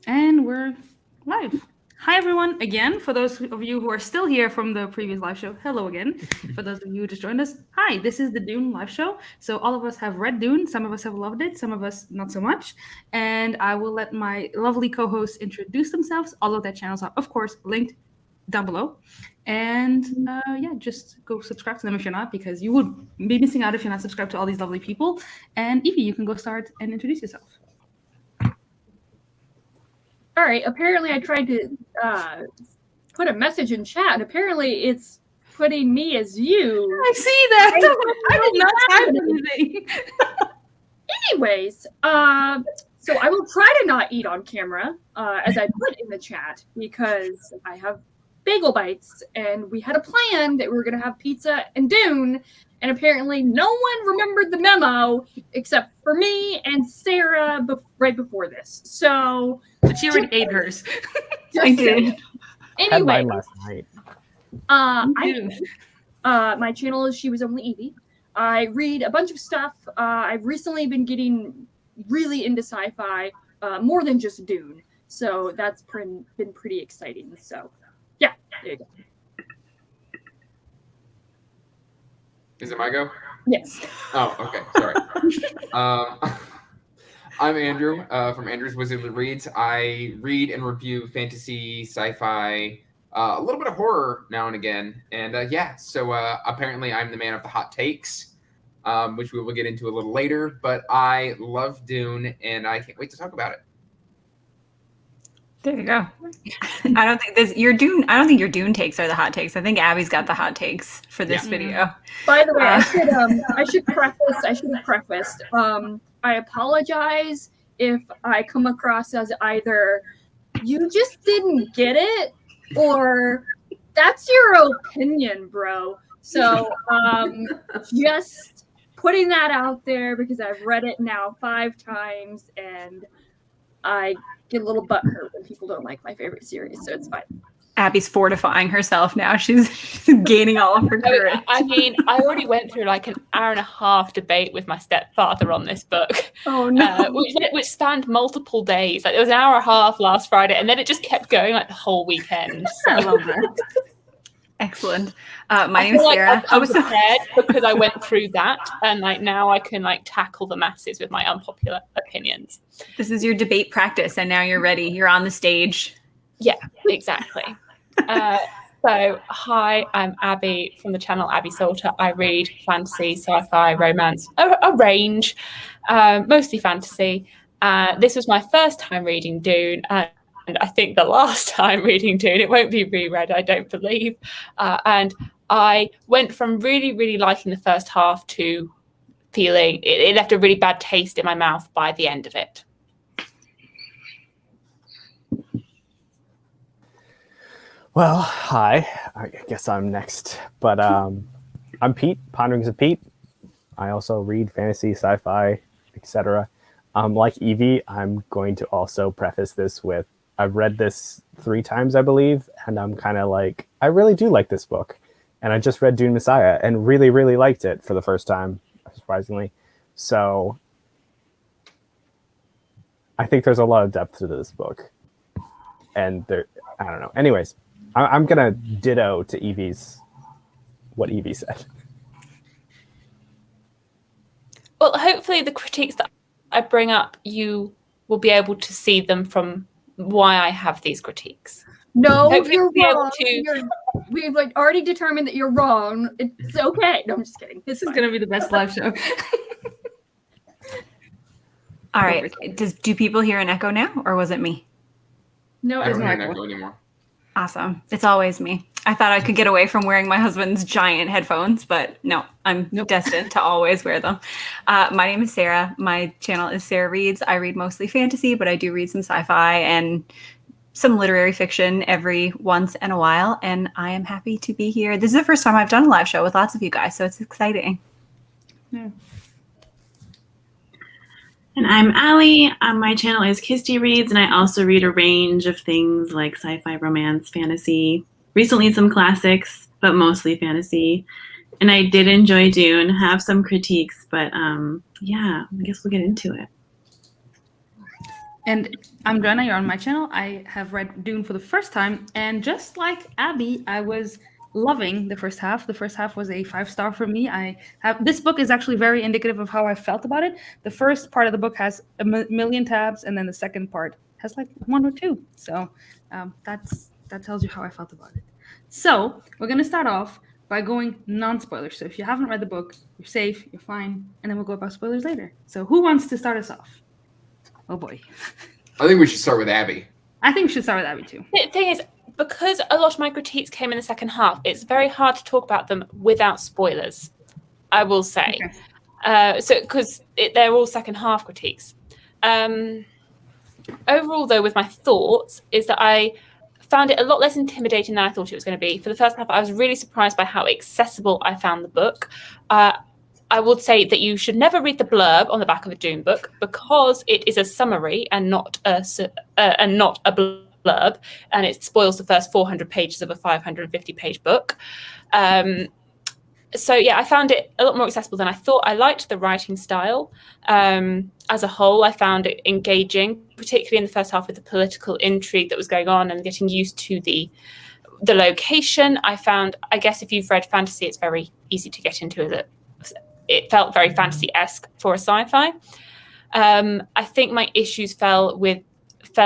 And we're live. Hi, everyone, again. For those of you who are still here from the previous live show, hello again. For those of you who just joined us, hi, this is the Dune live show. So, all of us have read Dune. Some of us have loved it, some of us not so much. And I will let my lovely co hosts introduce themselves. All of their channels are, of course, linked down below. And yeah, just go subscribe to them if you're not, because you would be missing out if you're not subscribed to all these lovely people. And Evie, you can go start and introduce yourself. All right, apparently I tried to put a message in chat. Apparently it's putting me as you. I see that. I did not type anything. Anyways, so I will try to not eat on camera, as I put in the chat, because I have bagel bites, and we had a plan that we were going to have pizza and Dune, and apparently no one remembered the memo except for me and Sarah right before this. So, but she already ate hers. I did. Anyway, had mine last night. My channel is She Was Only Evie. I read a bunch of stuff. I've recently been getting really into sci-fi, more than just Dune. So that's been pretty exciting. So, yeah, there you go. Is it my go? Yes. Oh, okay. Sorry. I'm Andrew from Andrew's Wizardly Reads. I read and review fantasy, sci-fi, a little bit of horror now and again. And so apparently I'm the man of the hot takes, which we will get into a little later. But I love Dune, and I can't wait to talk about it. There you go. I don't think your Dune takes are the hot takes. I think Abby's got the hot takes for this video. By the way, I should have prefaced. I apologize if I come across as either you just didn't get it or that's your opinion, bro. So just putting that out there because I've read it now 5 times and I get a little butthurt when people don't like my favorite series, so it's fine. Abby's fortifying herself now. She's gaining all of her courage. I mean, I already went through like an hour and a half debate with my stepfather on this book. Oh no! Which spanned multiple days. Like there was an hour and a half last Friday, and then it just kept going like the whole weekend. So. I love that. Excellent. My name is Sarah. I was prepared because I went through that, and like now I can like tackle the masses with my unpopular opinions. This is your debate practice, and now you're ready. You're on the stage. Yeah, exactly. So, hi, I'm Abby from the channel Abby Salter. I read fantasy, sci-fi, romance, a range, mostly fantasy. This was my first time reading Dune, and I think the last time reading Dune. It won't be reread, I don't believe. And I went from really, really liking the first half to feeling it left a really bad taste in my mouth by the end of it. Well, hi. I guess I'm next. But I'm Pete, Ponderings of Pete. I also read fantasy, sci-fi, etc. Like Evie, I'm going to also preface this with, I've read this 3 times, I believe, and I'm kind of like, I really do like this book. And I just read Dune Messiah and really, really liked it for the first time, surprisingly. So I think there's a lot of depth to this book. And there, I don't know. Anyways. I'm going to ditto to what Evie said. Well, hopefully the critiques that I bring up, you will be able to see them from why I have these critiques. No, you're wrong. We've like already determined that you're wrong. It's okay. No, I'm just kidding. This is going to be the best live show. All right. Do people hear an echo now, or was it me? No, I don't hear an echo anymore. Awesome. It's always me. I thought I could get away from wearing my husband's giant headphones, but no, I'm destined to always wear them. My name is Sarah. My channel is Sarah Reads. I read mostly fantasy, but I do read some sci-fi and some literary fiction every once in a while, and I am happy to be here. This is the first time I've done a live show with lots of you guys, so it's exciting. Yeah. And I'm Allie. My channel is Kisty Reads, and I also read a range of things like sci-fi, romance, fantasy, recently some classics, but mostly fantasy. And I did enjoy Dune, have some critiques, but yeah, I guess we'll get into it. And I'm Gurney, you're on my channel. I have read Dune for the first time, and just like Abby, I was loving the first half. The first half was a 5-star for me. I have this book is actually very indicative of how I felt about it. The first part of the book has a million tabs, and then the second part has like 1 or 2. So that tells you how I felt about it. So we're gonna start off by going non-spoilers. So if you haven't read the book, you're safe, you're fine, and then we'll go about spoilers later. So who wants to start us off? Oh boy. I think we should start with Abby. I think we should start with Abby too. The thing is, because a lot of my critiques came in the second half, it's very hard to talk about them without spoilers, I will say. Okay. Because they're all second half critiques. Overall, though, with my thoughts, is that I found it a lot less intimidating than I thought it was going to be. For the first half, I was really surprised by how accessible I found the book. I would say that you should never read the blurb on the back of a Dune book because it is a summary and not a blurb, and it spoils the first 400 pages of a 550-page book. So yeah, I found it a lot more accessible than I thought. I liked the writing style. As a whole, I found it engaging, particularly in the first half with the political intrigue that was going on and getting used to the location. I guess if you've read fantasy, it's very easy to get into it felt very fantasy-esque for a sci-fi. I think my issues fell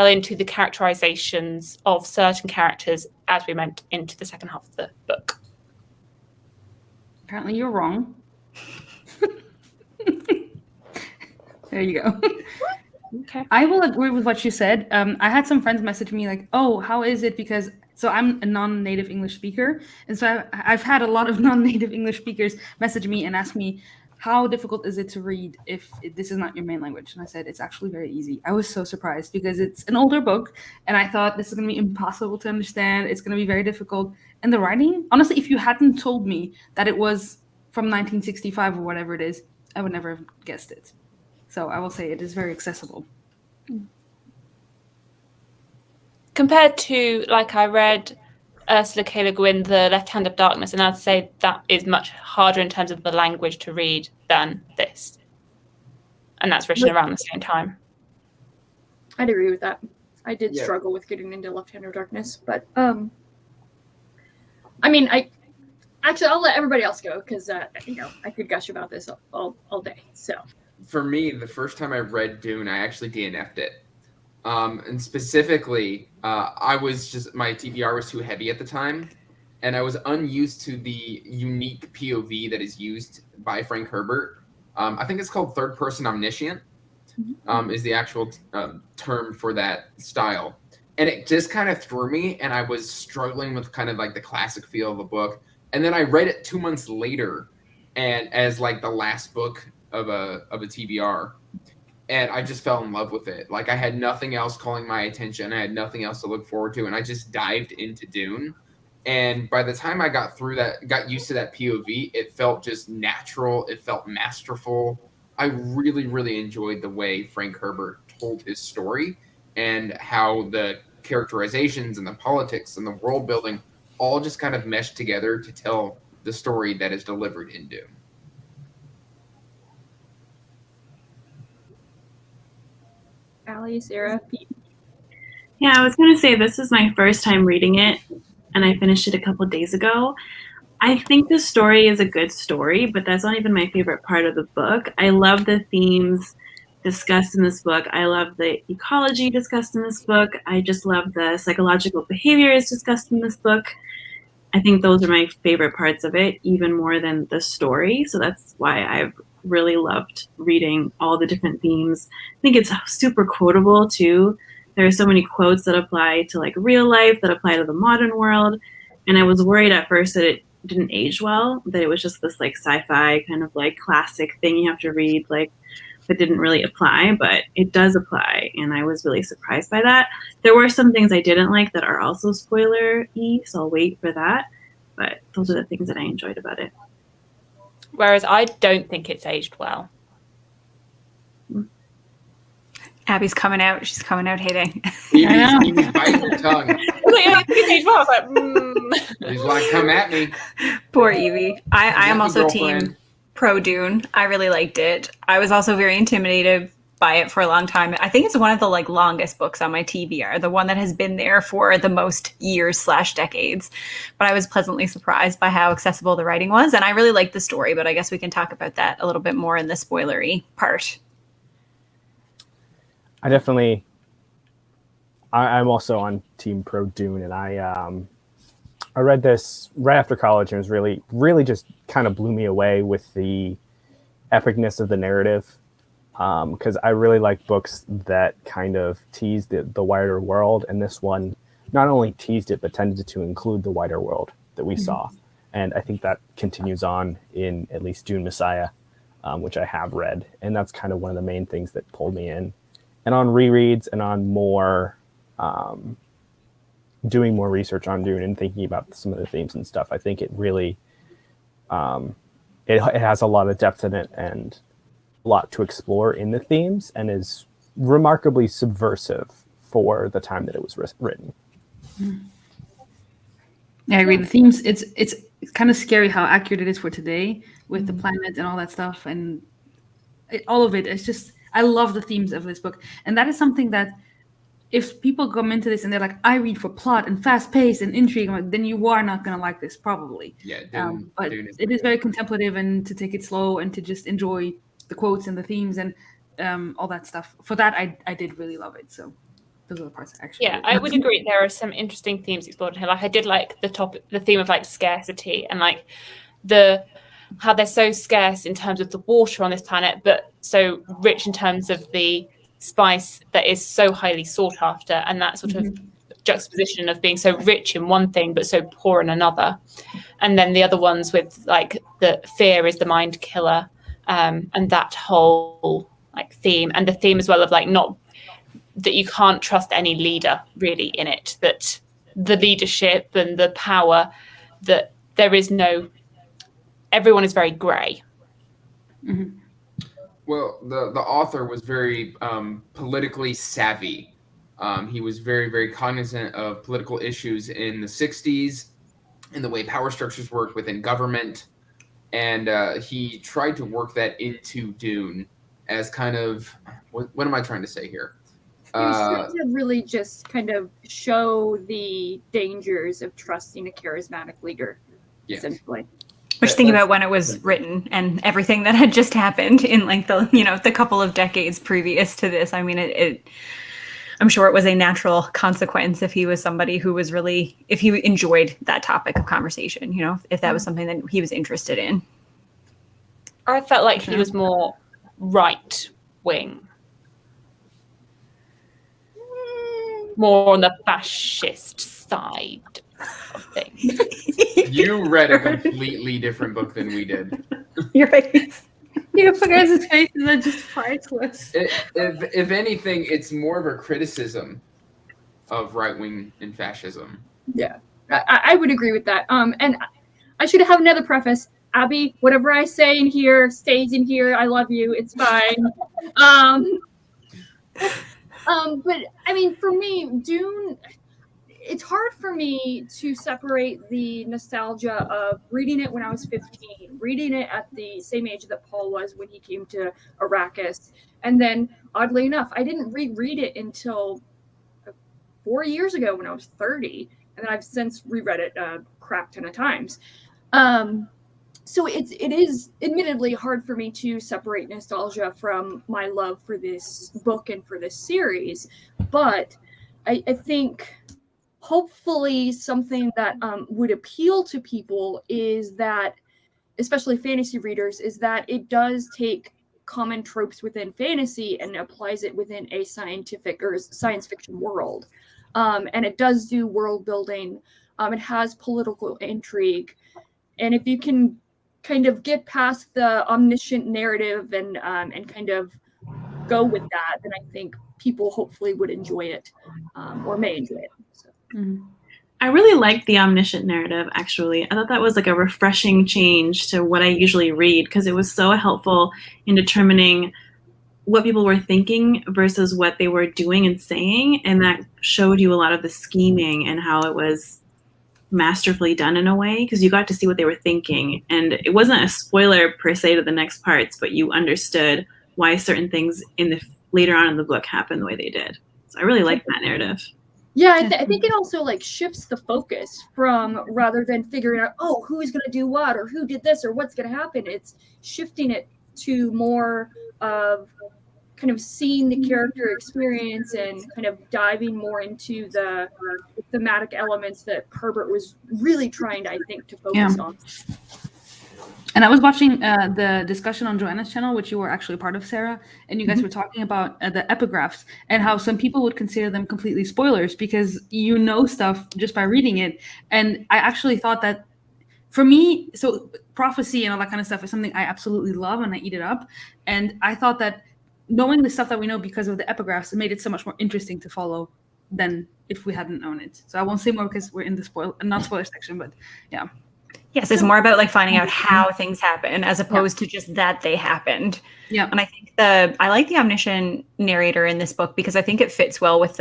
into the characterizations of certain characters as we went into the second half of the book. Apparently you're wrong. There you go. Okay. I will agree with what you said. I had some friends message me like, oh, how is it? Because so I'm a non-native English speaker. And so I've had a lot of non-native English speakers message me and ask me, how difficult is it to read if this is not your main language? And I said, it's actually very easy. I was so surprised because it's an older book. And I thought this is going to be impossible to understand. It's going to be very difficult. And the writing, honestly, if you hadn't told me that it was from 1965 or whatever it is, I would never have guessed it. So I will say it is very accessible. Compared to, like, I read Ursula K. Le Guin, The Left Hand of Darkness, and I'd say that is much harder in terms of the language to read than this. And that's written around the same time. I'd agree with that. I did Yeah. struggle with getting into Left Hand of Darkness, but I mean, I'll let everybody else go because I could gush about this all day. So For me, the first time I read Dune, I actually DNF'd it. And specifically, my TBR was too heavy at the time, and I was unused to the unique POV that is used by Frank Herbert. I think it's called third-person omniscient, is the actual term for that style. And it just kind of threw me, and I was struggling with kind of like the classic feel of the book. And then I read it 2 months later, and as like the last book of a TBR. And I just fell in love with it. Like I had nothing else calling my attention. I had nothing else to look forward to. And I just dived into Dune. And by the time I got used to that POV, it felt just natural. It felt masterful. I really, really enjoyed the way Frank Herbert told his story and how the characterizations and the politics and the world building all just kind of meshed together to tell the story that is delivered in Dune. Allie, Sarah, Pete. Yeah, I was going to say this is my first time reading it, and I finished it a couple of days ago. I think the story is a good story, but that's not even my favorite part of the book. I love the themes discussed in this book. I love the ecology discussed in this book. I just love the psychological behaviors discussed in this book. I think those are my favorite parts of it, even more than the story. So that's why I've really loved reading all the different themes. I think it's super quotable too. There are so many quotes that apply to like real life, that apply to the modern world. And I was worried at first that it didn't age well, that it was just this like sci-fi kind of like classic thing you have to read, like that didn't really apply, but it does apply. And I was really surprised by that. There were some things I didn't like that are also spoiler-y, so I'll wait for that. But those are the things that I enjoyed about it. Whereas I don't think it's aged well. Abby's coming out. She's coming out hating. Evie's biting her tongue. I think it's aged well. I was like, He's like, come at me. Poor Evie. I am Happy also girlfriend. team pro Dune. I really liked it. I was also very intimidated by it for a long time. I think it's one of the like longest books on my TBR, the one that has been there for the most years/decades. But I was pleasantly surprised by how accessible the writing was, and I really liked the story. But I guess we can talk about that a little bit more in the spoilery part. I'm also on Team Pro Dune, and I read this right after college, and it was really just kind of blew me away with the epicness of the narrative. Because I really like books that kind of tease the wider world, and this one not only teased it, but tended to include the wider world that we saw. And I think that continues on in at least Dune Messiah, which I have read. And that's kind of one of the main things that pulled me in. And on rereads and on more, doing more research on Dune and thinking about some of the themes and stuff, I think it really, it has a lot of depth in it and a lot to explore in the themes, and is remarkably subversive for the time that it was written. Yeah, I agree. The themes, it's kind of scary how accurate it is for today with the planet and all that stuff, and all of it. It's just, I love the themes of this book, and that is something that if people come into this and they're like, I read for plot and fast pace and intrigue, I'm like, then you are not going to like this probably. Yeah, but Dune it is very contemplative, and to take it slow and to just enjoy the quotes and the themes and all that stuff. For that, I did really love it. So those are the parts I actually. Yeah, I would agree. There are some interesting themes explored here. Like I did like the theme of like scarcity and like how they're so scarce in terms of the water on this planet, but so rich in terms of the spice that is so highly sought after, and that sort of juxtaposition of being so rich in one thing but so poor in another. And then the other ones with like the fear is the mind killer. And that whole like theme, and the theme as well of like not that you can't trust any leader really in it, that the leadership and the power, that there is no, everyone is very grey. Mm-hmm. Well, the author was very politically savvy. He was very, very cognizant of political issues in the 60s and the way power structures work within government. And he tried to work that into Dune as kind of, what am I trying to say here? He was trying to really just kind of show the dangers of trusting a charismatic leader, essentially. Which thinking about when it was written and everything that had just happened in like the couple of decades previous to this, I mean, I'm sure it was a natural consequence if he was somebody who was really, if he enjoyed that topic of conversation, if that was something that he was interested in. I felt like he was more right wing, more on the fascist side of things. You read a completely different book than we did. You're right. You guys' faces are just priceless. If anything, it's more of a criticism of right-wing and fascism. Yeah, I would agree with that. And I should have another preface. Abby, whatever I say in here stays in here. I love you. It's fine. But I mean, for me, Dune, it's hard for me to separate the nostalgia of reading it when I was 15, reading it at the same age that Paul was when he came to Arrakis. And then, oddly enough, I didn't reread it until 4 years ago when I was 30. And then I've since reread it a crap ton of times. So it is admittedly hard for me to separate nostalgia from my love for this book and for this series. But I think hopefully something that would appeal to people is that, especially fantasy readers, is that it does take common tropes within fantasy and applies it within a scientific or science fiction world. And it does do world building. It has political intrigue. And if you can kind of get past the omniscient narrative and kind of go with that, then I think people hopefully would enjoy it or may enjoy it. So. Mm-hmm. I really liked the omniscient narrative, actually. I thought that was like a refreshing change to what I usually read because it was so helpful in determining what people were thinking versus what they were doing and saying. And that showed you a lot of the scheming and how it was masterfully done in a way because you got to see what they were thinking. And it wasn't a spoiler per se to the next parts, but you understood why certain things in later on in the book happen the way they did. So I really like that narrative. Yeah, I think it also like shifts the focus from rather than figuring out, oh, who's going to do what or who did this or what's going to happen. It's shifting it to more of kind of seeing the character experience and kind of diving more into the thematic elements that Herbert was really trying, I think, to focus on. And I was watching the discussion on Joanna's channel, which you were actually part of, Sarah, and you guys were talking about the epigraphs and how some people would consider them completely spoilers because you know stuff just by reading it. And I actually thought that for me, so prophecy and all that kind of stuff is something I absolutely love and I eat it up. And I thought that knowing the stuff that we know because of the epigraphs made it so much more interesting to follow than if we hadn't known it. So I won't say more because we're in the not spoiler section, but yeah. Yes, it's more about like finding out how things happen as opposed to just that they happened. Yeah. And I think I like the omniscient narrator in this book because I think it fits well with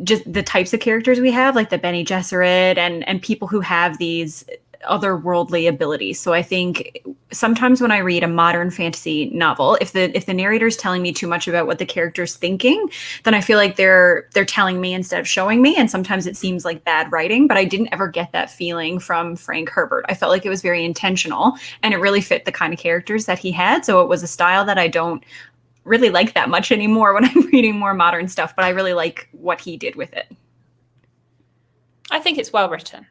just the types of characters we have, like the Bene Gesserit and people who have these otherworldly abilities. So I think sometimes when I read a modern fantasy novel, if the narrator's telling me too much about what the character's thinking, then I feel like they're telling me instead of showing me. And sometimes it seems like bad writing, but I didn't ever get that feeling from Frank Herbert. I felt like it was very intentional and it really fit the kind of characters that he had. So it was a style that I don't really like that much anymore when I'm reading more modern stuff, but I really like what he did with it. I think it's well written.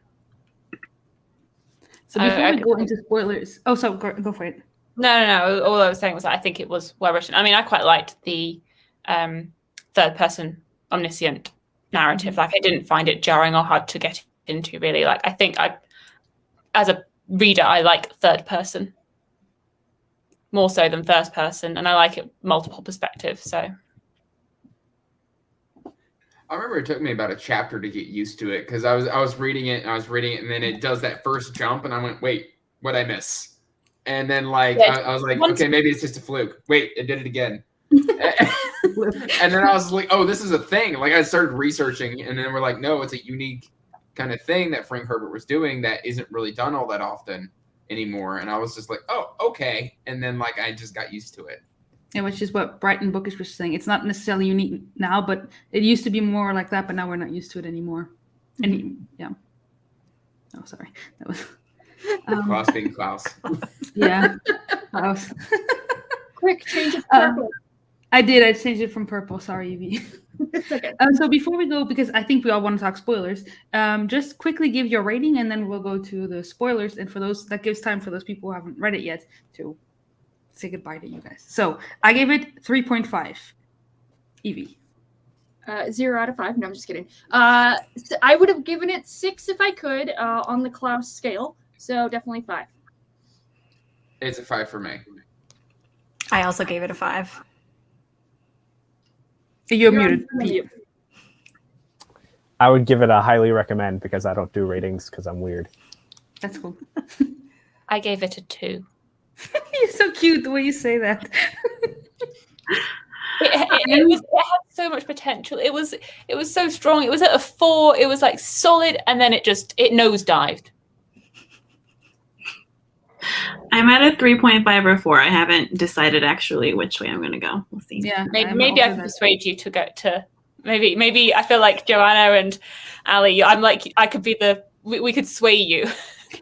So before we go into spoilers, so go for it. No. All I was saying was that I think it was well written. I mean, I quite liked the third person omniscient narrative. Like, I didn't find it jarring or hard to get into, really. Like, I think as a reader, I like third person more so than first person, and I like it multiple perspectives. So I remember it took me about a chapter to get used to it because I was reading it and then it does that first jump and I went, wait, what'd I miss? And then I was like, okay, maybe it's just a fluke. Wait, it did it again. And then I was like, oh, this is a thing. Like, I started researching and then we're like, no, it's a unique kind of thing that Frank Herbert was doing that isn't really done all that often anymore. And I was just like, oh, okay. And then I just got used to it. Yeah, which is what Brighton Bookish was saying. It's not necessarily unique now, but it used to be more like that, but now we're not used to it anymore. And yeah. Oh, sorry. That was Klaus being Klaus. Yeah. Klaus. Quick, change it to purple. I did. I changed it from purple. Sorry, Evie. It's okay. So before we go, because I think we all want to talk spoilers, just quickly give your rating and then we'll go to the spoilers. And for those, that gives time for those people who haven't read it yet to say goodbye to you guys. So I gave it 3.5. Evie. 0 out of 5. No, I'm just kidding. So I would have given it 6 if I could on the Klaus scale. So definitely 5. It's a 5 for me. I also gave it a 5. You're muted. I would give it a highly recommend because I don't do ratings because I'm weird. That's cool. I gave it a 2. You're so cute the way you say that. It had so much potential. It was so strong. It was at a 4. It was solid, and then it nosedived. I'm at a 3.5 or 4. I haven't decided actually which way I'm going to go. We'll see. Yeah. Maybe I can persuade you to go to. Maybe I feel like Joanna and Ali. I'm like I could be we could sway you.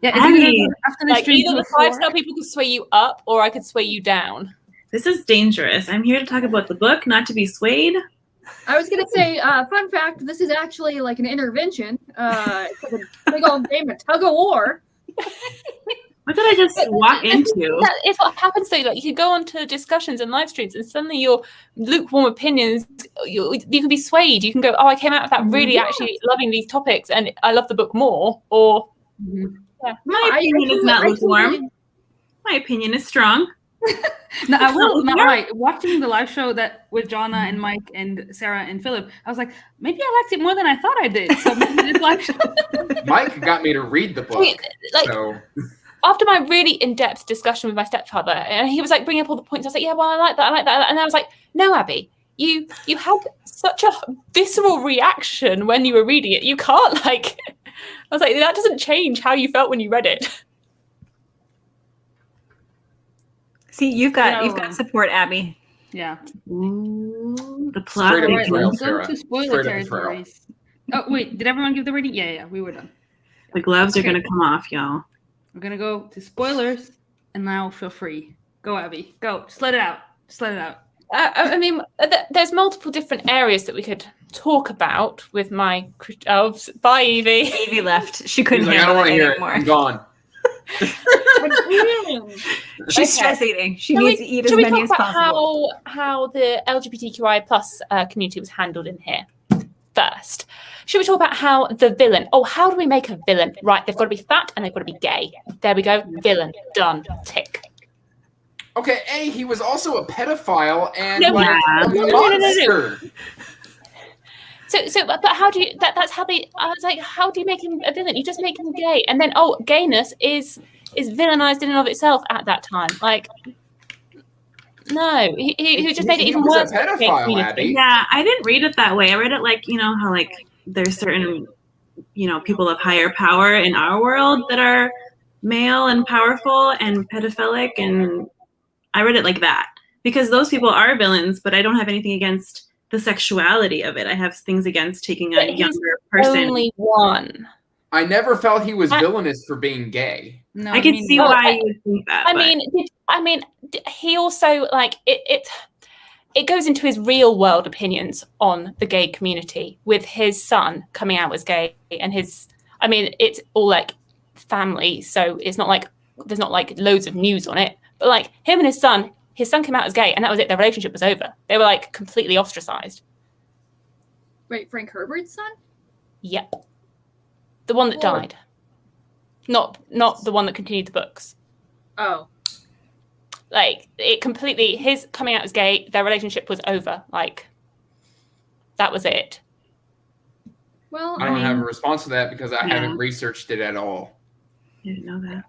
Yeah, after the stream, either the 5-star people could sway you up, or I could sway you down. This is dangerous. I'm here to talk about the book, not to be swayed. I was gonna say, fun fact: this is actually like an intervention. It's like a big old game of tug of war. What did I just walk into? It's what happens though. You can go on to discussions and live streams, and suddenly your lukewarm opinions, you can be swayed. You can go, oh, I came out of that really actually loving these topics, and I love the book more. Or my opinion is not lukewarm. My opinion is strong. No, I will not lie. Watching the live show that with Jonna and Mike and Sarah and Philip, I was like, maybe I liked it more than I thought I did. So maybe this live show. Mike got me to read the book. After my really in-depth discussion with my stepfather, and he was bringing up all the points, I was like, yeah, well, I like that. And I was like, no, Abby, you had such a visceral reaction when you were reading it. You can't I was like, that doesn't change how you felt when you read it. See, you've got support, Abby. Yeah. Ooh, the plot. Straight up All right, betrayal, let's go Sarah. to spoiler Straight up betrayal. territories. Oh wait, did everyone give the rating? Yeah, we were done. The gloves are Okay. gonna come off, y'all. We're gonna go to spoilers, and now feel free. Go, Abby. Go. Just let it out. Just let it out. I mean, there's multiple different areas that we could talk about with my. Oh, bye, Evie. Evie left. She couldn't He's like, I handle don't want it to hear it. anymore. I'm gone. She's Okay. stress eating. She Shall needs to eat as shall we many talk as about possible. how the LGBTQI plus community was handled in here first? Should we talk about how the villain? Oh, how do we make a villain? Right, they've got to be fat and they've got to be gay. There we go. Villain done. Tick. Okay, A, he was also a pedophile and No, like yeah. a No. monster. But how do you? That's how they. I was like, how do you make him a villain? You just make him gay, and then gayness is villainized in and of itself at that time. Like, no, he just made it He even was worse. a for the gay pedophile, community. Abby. Yeah, I didn't read it that way. I read it like, how like there's certain, people of higher power in our world that are male and powerful and pedophilic, and I read it like that because those people are villains, but I don't have anything against the sexuality of it. I have things against taking a But he's younger person. Only one. I never felt he was I- villainous for being gay. No, I can see well, why you would think that. I mean, he also like it goes into his real world opinions on the gay community with his son coming out as gay and it's all like family, so it's not like there's not like loads of news on it, but like him and his son came out as gay and that was it. Their relationship was over. They were like completely ostracized. Wait, Frank Herbert's son? Yep. The one that Lord. died. Not the one that continued the books. Oh. Like it completely, his coming out as gay, their relationship was over. Like that was it. Well, I don't have a response to that because I haven't researched it at all. I didn't know that.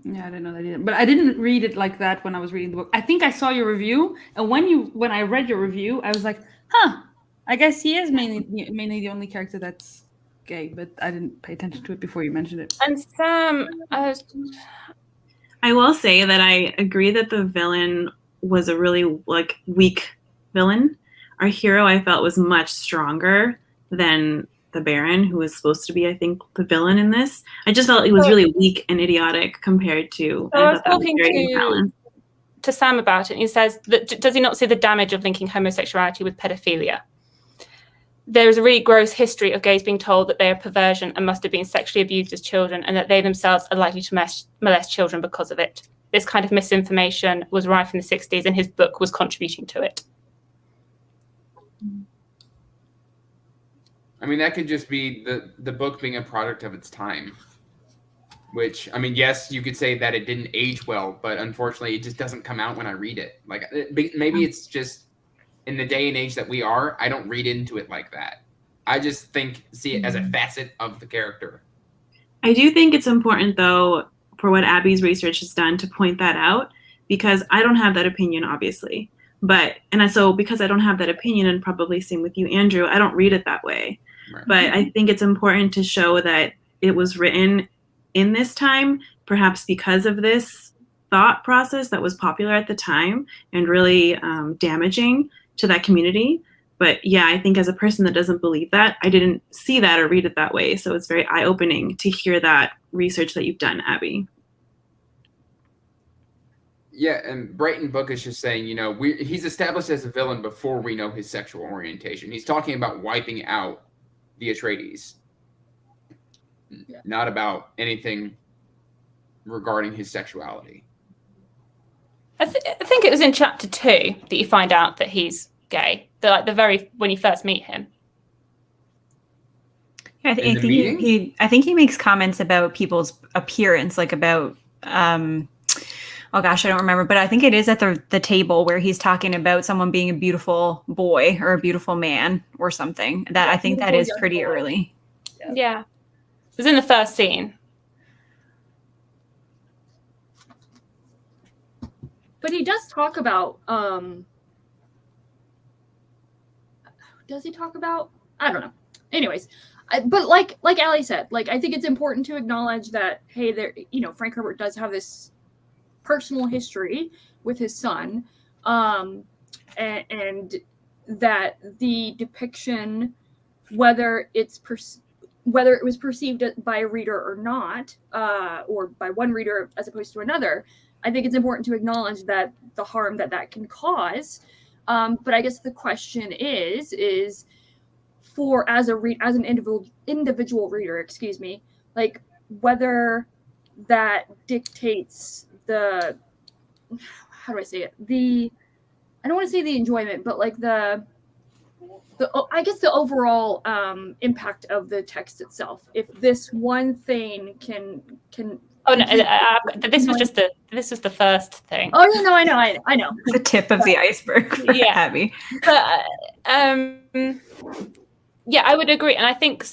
Yeah, I didn't know that either. But I didn't read it like that when I was reading the book. I think I saw your review, and when I read your review, I was like, huh, I guess he is mainly the only character that's gay, but I didn't pay attention to it before you mentioned it. And Sam, I will say that I agree that the villain was a really like weak villain. Our hero I felt was much stronger than the Baron, who was supposed to be, I think, the villain in this. I just felt he was really weak and idiotic compared to. So I was thought that talking very imbalanced. to Sam about it, and he says that does he not see the damage of linking homosexuality with pedophilia? There is a really gross history of gays being told that they are perversion and must have been sexually abused as children, and that they themselves are likely to molest children because of it. This kind of misinformation was rife in the 60s, and his book was contributing to it. I mean, that could just be the book being a product of its time. Which, I mean, yes, you could say that it didn't age well, but unfortunately, it just doesn't come out when I read it. Like, maybe it's just in the day and age that we are, I don't read into it like that. I just see it as a facet of the character. I do think it's important, though, for what Abby's research has done to point that out, because I don't have that opinion, obviously. So because I don't have that opinion, and probably same with you, Andrew, I don't read it that way. Right. But I think it's important to show that it was written in this time, perhaps because of this thought process that was popular at the time and really damaging to that community. But yeah, I think as a person that doesn't believe that, I didn't see that or read it that way. So it's very eye-opening to hear that research that you've done, Abby. Yeah, and Brighton Book is just saying, he's established as a villain before we know his sexual orientation. He's talking about wiping out the Atreides, not about anything regarding his sexuality. I think it was in chapter 2 that you find out that he's gay. When you first meet him. Yeah, I think he makes comments about people's appearance, like about oh gosh, I don't remember, but I think it is at the table where he's talking about someone being a beautiful boy or a beautiful man or something. That I think that is pretty early. Yeah. It was in the first scene. But he does talk about does he talk about? I don't know. Anyways, but like Allie said, I think it's important to acknowledge that, hey, there, Frank Herbert does have this personal history with his son. and that the depiction, whether it was perceived by a reader or not, or by one reader as opposed to another, I think it's important to acknowledge that the harm that can cause. But I guess the question is for as an individual reader, excuse me, like whether that dictates the, how do I say it? I don't want to say the enjoyment, but like the I guess the overall impact of the text itself. If this one thing can. Oh no! This was the first thing. Oh yeah, no, I know. The tip of the iceberg. For Yeah. Abby. But yeah, I would agree, and I think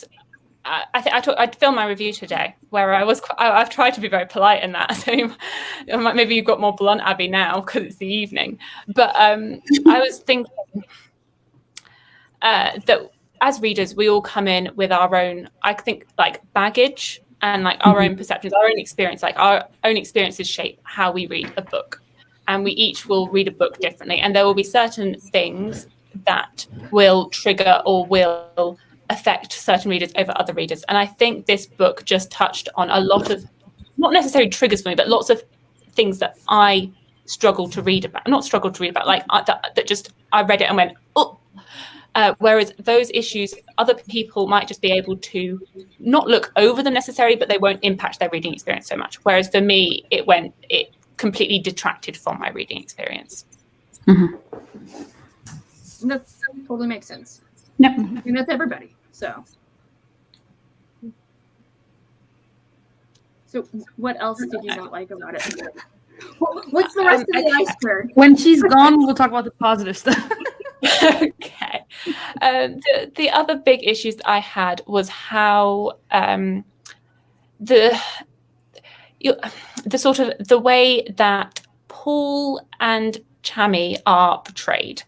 I filmed my review today where I've tried to be very polite in that. So maybe you've got more blunt, Abby, now because it's the evening. But I was thinking that as readers, we all come in with our own, I think, like baggage and like our own perceptions, our own experience. Like our own experiences shape how we read a book, and we each will read a book differently. And there will be certain things that will trigger or will affect certain readers over other readers. And I think this book just touched on a lot of, not necessarily triggers for me, but lots of things that I struggled to read about. Not struggled to read about, like that just I read it and went, oh. Whereas those issues, other people might just be able to not look over them necessarily, but they won't impact their reading experience so much. Whereas for me, it completely detracted from my reading experience. That totally makes sense. Yep. I mean, that's everybody. So what else did you not like about it? What's the rest of the iceberg? When she's gone, we'll talk about the positive stuff. Okay. The other big issues that I had was how the sort of the way that Paul and Chami are portrayed.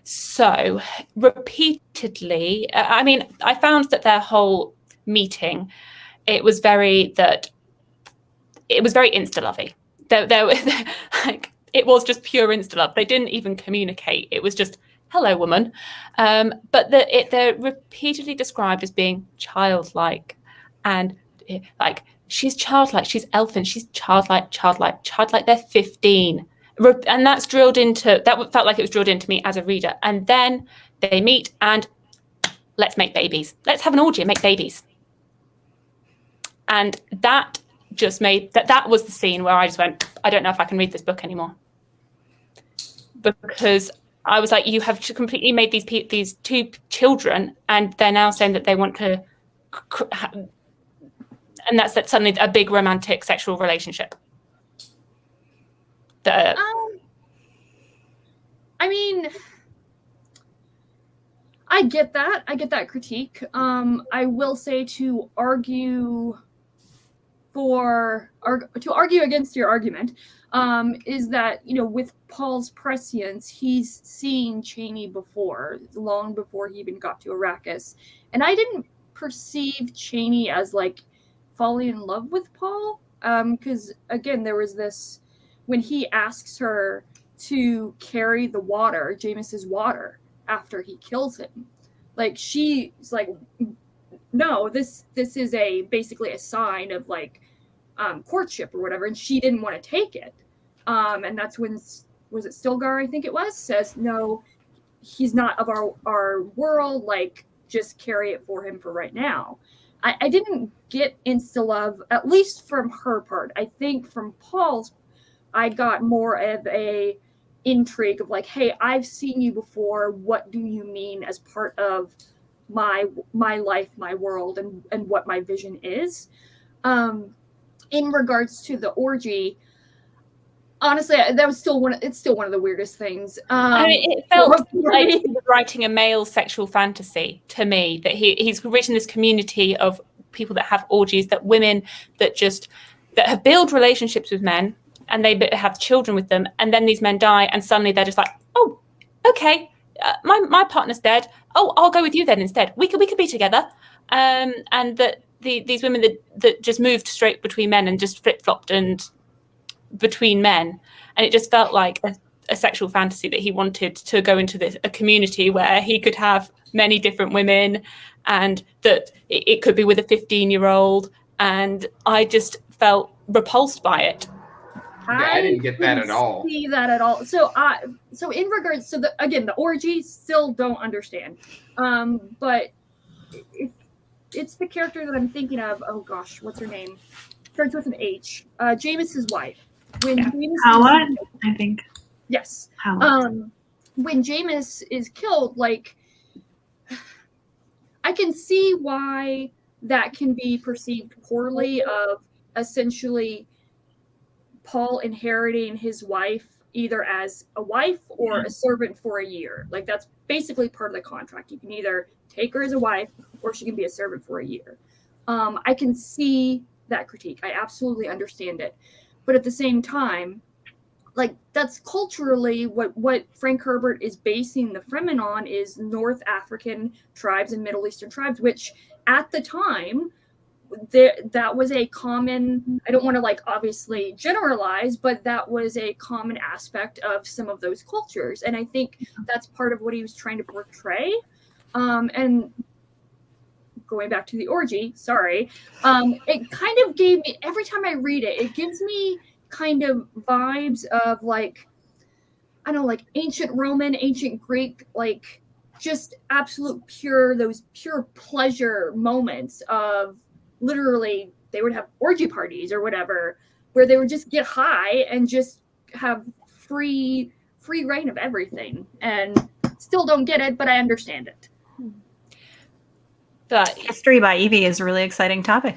So repeatedly, I mean, I found that their whole meeting, it was very insta-lovey. There like it was just pure insta-love. They didn't even communicate. It was just, hello, woman. But they're repeatedly described as being childlike, and like she's childlike, she's elfin, she's childlike. They're 15. And that's drilled into, that felt like it was drilled into me as a reader. And then they meet and let's make babies. Let's have an orgy and make babies. And that just made, that was the scene where I just went, I don't know if I can read this book anymore. Because I was like, you have completely made these two children and they're now saying that they want to, and that's suddenly a big romantic sexual relationship. I mean, I get that critique. I will say to argue against your argument, is that, you know, with Paul's prescience, he's seen Chani before, long before he even got to Arrakis, and I didn't perceive Chani as like falling in love with Paul, because again, there was this. When he asks her to carry the water, Jameis's water, after he kills him, like she's like, no, this is basically a sign of like courtship or whatever, and she didn't want to take it. And that's when, was it Stilgar? I think it was, says, no, he's not of our world. Like, just carry it for him for right now. I didn't get insta love, at least from her part. I think from Paul's, I got more of a intrigue of like, hey, I've seen you before. What do you mean as part of my life, my world, and what my vision is? In regards to the orgy, honestly, that was it's still one of the weirdest things. I mean, it felt like he was writing a male sexual fantasy to me, that he's written this community of people that have orgies, that women that have built relationships with men, and they have children with them, and then these men die, and suddenly they're just like, oh, okay, my partner's dead. Oh, I'll go with you then instead. We could be together. And that these women that just moved straight between men and just flip-flopped and between men, and it just felt like a a sexual fantasy that he wanted to go into a community where he could have many different women, and that it could be with a 15-year-old, and I just felt repulsed by it. Yeah, I didn't get that at all. See that at all. So in regards, again, the orgy, still don't understand. But it's the character that I'm thinking of. Oh gosh, what's her name? Starts with an H. Jameis's wife. Howard, I think. Yes. Howard. When Jameis is killed, like, I can see why that can be perceived poorly, of essentially Paul inheriting his wife either as a wife or a servant for a year. Like, that's basically part of the contract. You can either take her as a wife or she can be a servant for a year. I can see that critique. I absolutely understand it. But at the same time, like, that's culturally what Frank Herbert is basing the Fremen on, is North African tribes and Middle Eastern tribes, which at the time, that was a common, I don't want to, like, obviously generalize, but that was a common aspect of some of those cultures. And I think that's part of what he was trying to portray. And going back to the orgy, sorry, it kind of gave me, every time I read it, it gives me kind of vibes of, like, I don't know, like ancient Roman, ancient Greek, like just absolute pure, those pure pleasure moments of, literally, they would have orgy parties or whatever, where they would just get high and just have free reign of everything. And still don't get it, but I understand it. But History by Evie is a really exciting topic.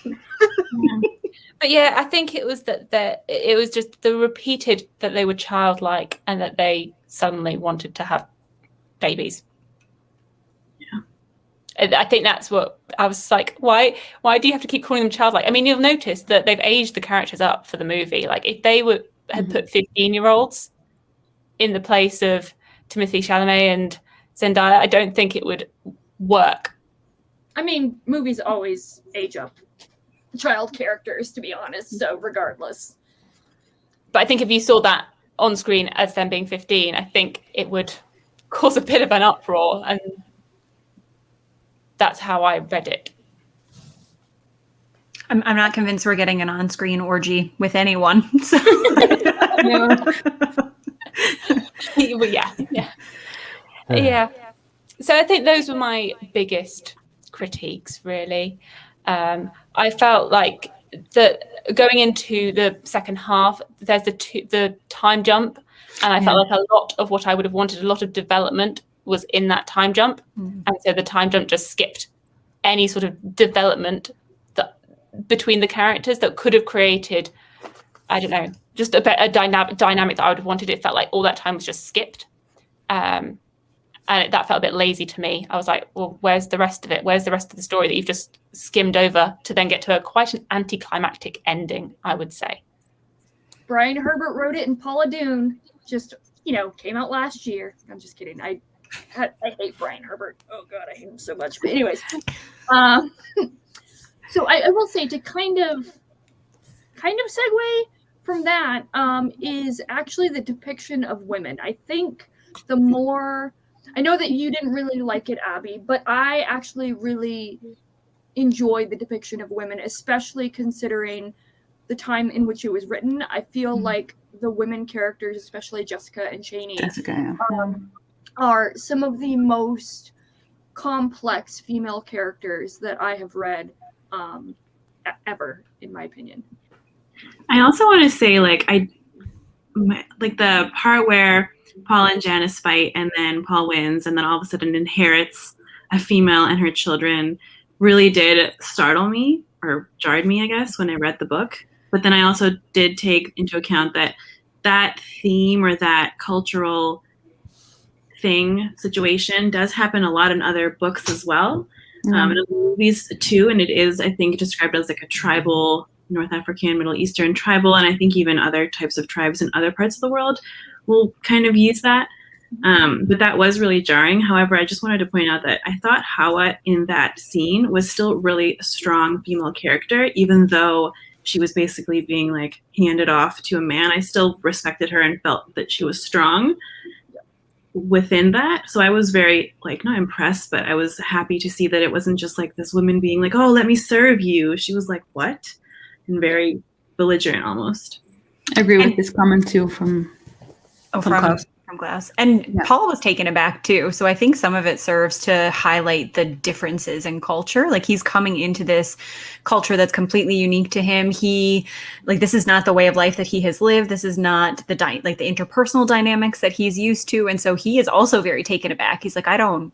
But yeah, I think it was that it was just the repeated that they were childlike and that they suddenly wanted to have babies. Yeah, I think that's what I was like. Why do you have to keep calling them childlike? I mean, you'll notice that they've aged the characters up for the movie. Like, if they had put 15-year-olds in the place of Timothée Chalamet and Zendaya, I don't think it would work. I mean, movies always age up child characters, to be honest, so regardless. But I think if you saw that on screen as them being 15, I think it would cause a bit of an uproar, and that's how I read it. I'm not convinced we're getting an on-screen orgy with anyone. So. No. Yeah. So I think those were my biggest critiques, really. I felt like that going into the second half, there's the time jump, and I felt like a lot of what I would have wanted, a lot of development, was in that time jump, and so the time jump just skipped any sort of development between the characters that could have created, I don't know, just a dynamic that I would have wanted. It felt like all that time was just skipped. And that felt a bit lazy to me. I was like, well, where's the rest of it? Where's the rest of the story that you've just skimmed over to then get to quite an anticlimactic ending, I would say. Brian Herbert wrote it, and Paula Dune just, came out last year. I'm just kidding. I hate Brian Herbert. Oh God, I hate him so much. But anyways, so I will say, to kind of segue from that, is actually the depiction of women. I think the more, I know that you didn't really like it, Abby, but I actually really enjoyed the depiction of women, especially considering the time in which it was written. I feel like the women characters, especially Jessica and Chani, are some of the most complex female characters that I have read ever, in my opinion. I also want to say, like the part where Paul and Janice fight, and then Paul wins, and then all of a sudden inherits a female and her children, really did startle me, or jarred me, I guess, when I read the book. But then I also did take into account that theme, or that cultural situation, does happen a lot in other books as well, and in the movies too. And it is, I think, described as like a tribal, North African, Middle Eastern tribal, and I think even other types of tribes in other parts of the world will kind of use that. But that was really jarring. However, I just wanted to point out that I thought Hawa in that scene was still really a strong female character, even though she was basically being like handed off to a man, I still respected her and felt that she was strong within that. So I was very like not impressed, but I was happy to see that it wasn't just like this woman being like, oh, let me serve you. She was like, what? And very belligerent almost. I agree with this comment too from Klaus. From Klaus. And Yeah. Paul was taken aback too. So I think some of it serves to highlight the differences in culture. Like he's coming into this culture that's completely unique to him. This is not the way of life that he has lived. This is not the the interpersonal dynamics that he's used to. And so he is also very taken aback. He's like, I don't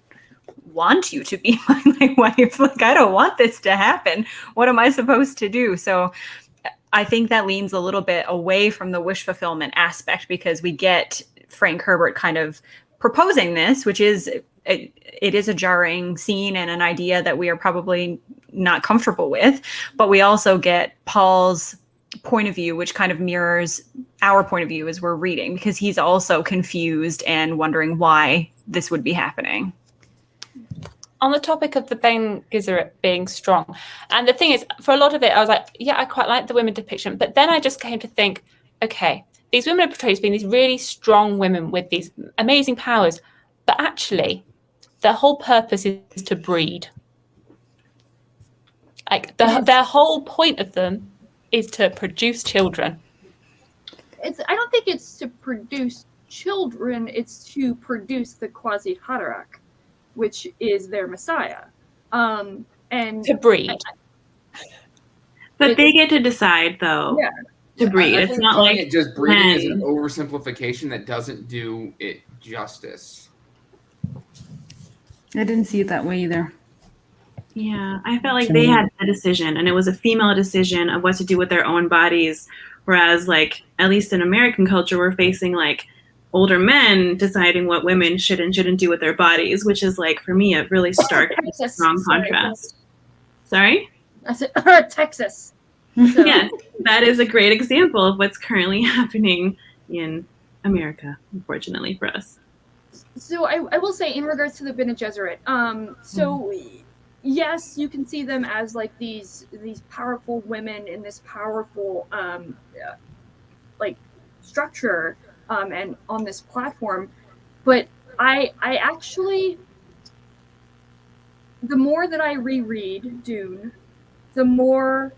want you to be my wife. Like, I don't want this to happen. What am I supposed to do? So I think that leans a little bit away from the wish fulfillment aspect, because we get Frank Herbert kind of proposing this, which is it is a jarring scene and an idea that we are probably not comfortable with, but we also get Paul's point of view, which kind of mirrors our point of view as we're reading, because he's also confused and wondering why this would be happening. On the topic of the Bene Gesserit being strong, and the thing is, for a lot of it, I was like, yeah, I quite like the women depiction, but then I just came to think, okay, these women are portrayed as being these really strong women with these amazing powers, but actually, their whole purpose is to breed. Like their whole point of them is to produce children. I don't think it's to produce children. It's to produce the Quasi-Haderach, which is their Messiah, and to breed. But they get to decide, though. Yeah. To breed. I It's think not calling like it just breeding is an men. oversimplification that doesn't do it justice. I didn't see it that way either. Yeah, I felt like To they me- had a decision, and it was a female decision of what to do with their own bodies. Whereas, like, at least in American culture, we're facing like older men deciding what women should and shouldn't do with their bodies, which is like for me a really stark, Texas, strong sorry. contrast. Sorry? I said Texas. So, Yes, that is a great example of what's currently happening in America, unfortunately for us. So I will say, in regards to the Bene Gesserit, so yes, you can see them as like these powerful women in this powerful like structure and on this platform, but I actually, the more that I reread Dune, the more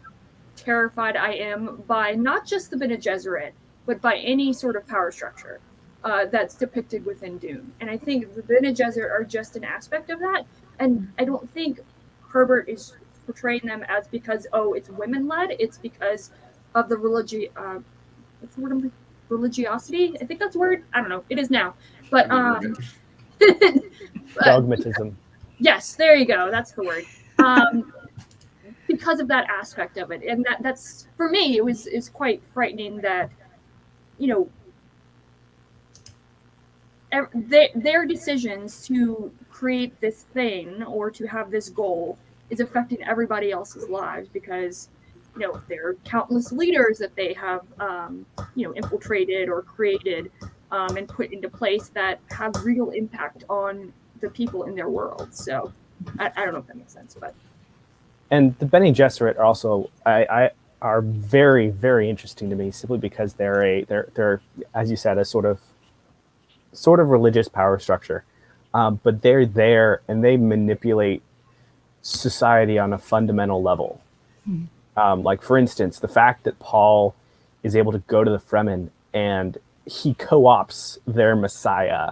terrified I am by not just the Bene Gesserit, but by any sort of power structure that's depicted within Dune. And I think the Bene Gesserit are just an aspect of that. And I don't think Herbert is portraying them as because, oh, it's women-led. It's because of the what's the word? Religiosity? I think that's the word. I don't know. It is now. But Dogmatism. yes, there you go. That's the word. Because of that aspect of it, and that's for me, is quite frightening that, you know, their decisions to create this thing or to have this goal is affecting everybody else's lives, because, you know, there are countless leaders that they have you know, infiltrated or created and put into place that have real impact on the people in their world. So I don't know if that makes sense, but And the Bene Gesserit are also are very, very interesting to me, simply because they're as you said, a sort of religious power structure, but they're there and they manipulate society on a fundamental level. Like, for instance, the fact that Paul is able to go to the Fremen and he co-opts their Messiah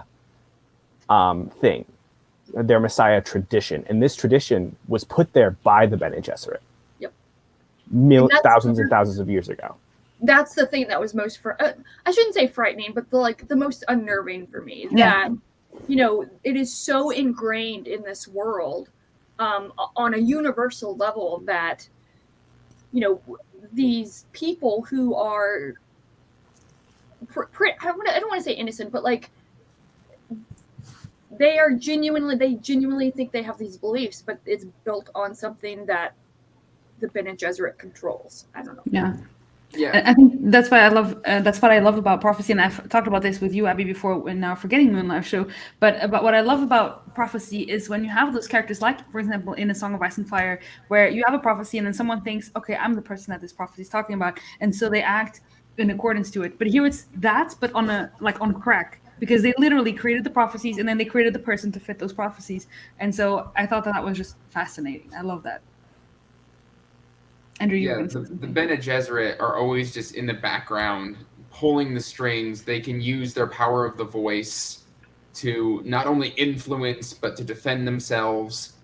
thing, their Messiah tradition, and this tradition was put there by the Bene Gesserit. Yep. Thousands and thousands of years ago. That's the thing that was most I shouldn't say frightening, but the most unnerving for me. Yeah. That, you know, it is so ingrained in this world on a universal level that, you know, these people who are I don't want to say innocent, but like they genuinely think they have these beliefs, but it's built on something that the Bene Gesserit controls. I don't know. Yeah. Yeah. I think that's why I love. That's what I love about prophecy, and I've talked about this with you, Abby, before. And now forgetting Moon Live Show, but about what I love about prophecy is when you have those characters, like for example in A Song of Ice and Fire, where you have a prophecy, and then someone thinks, "Okay, I'm the person that this prophecy is talking about," and so they act in accordance to it. But here it's that, but on crack, because they literally created the prophecies, and then they created the person to fit those prophecies. And so I thought that was just fascinating. I love that. Andrew, you were Yeah, going to say the something. Bene Gesserit are always just in the background, pulling the strings. They can use their power of the voice to not only influence but to defend themselves.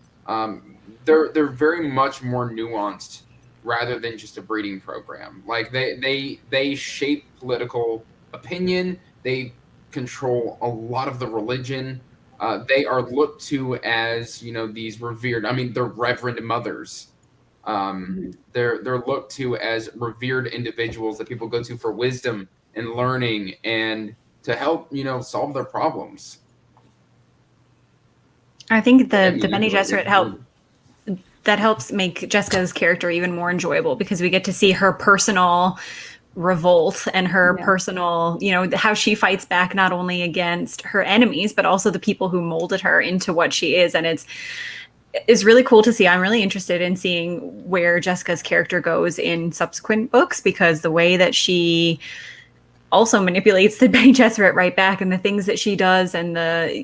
They're very much more nuanced rather than just a breeding program. Like they shape political opinion. They control a lot of the religion. They are looked to as these revered. I mean, they're reverend mothers. They're looked to as revered individuals that people go to for wisdom and learning and to help solve their problems. I think the And Bene Gesserit helps make Jessica's character even more enjoyable because we get to see her personal revolt and her personal, how she fights back not only against her enemies but also the people who molded her into what she is. And it's really cool to see. I'm really interested in seeing where Jessica's character goes in subsequent books, because the way that she also manipulates the Bene Gesserit right back, and the things that she does, and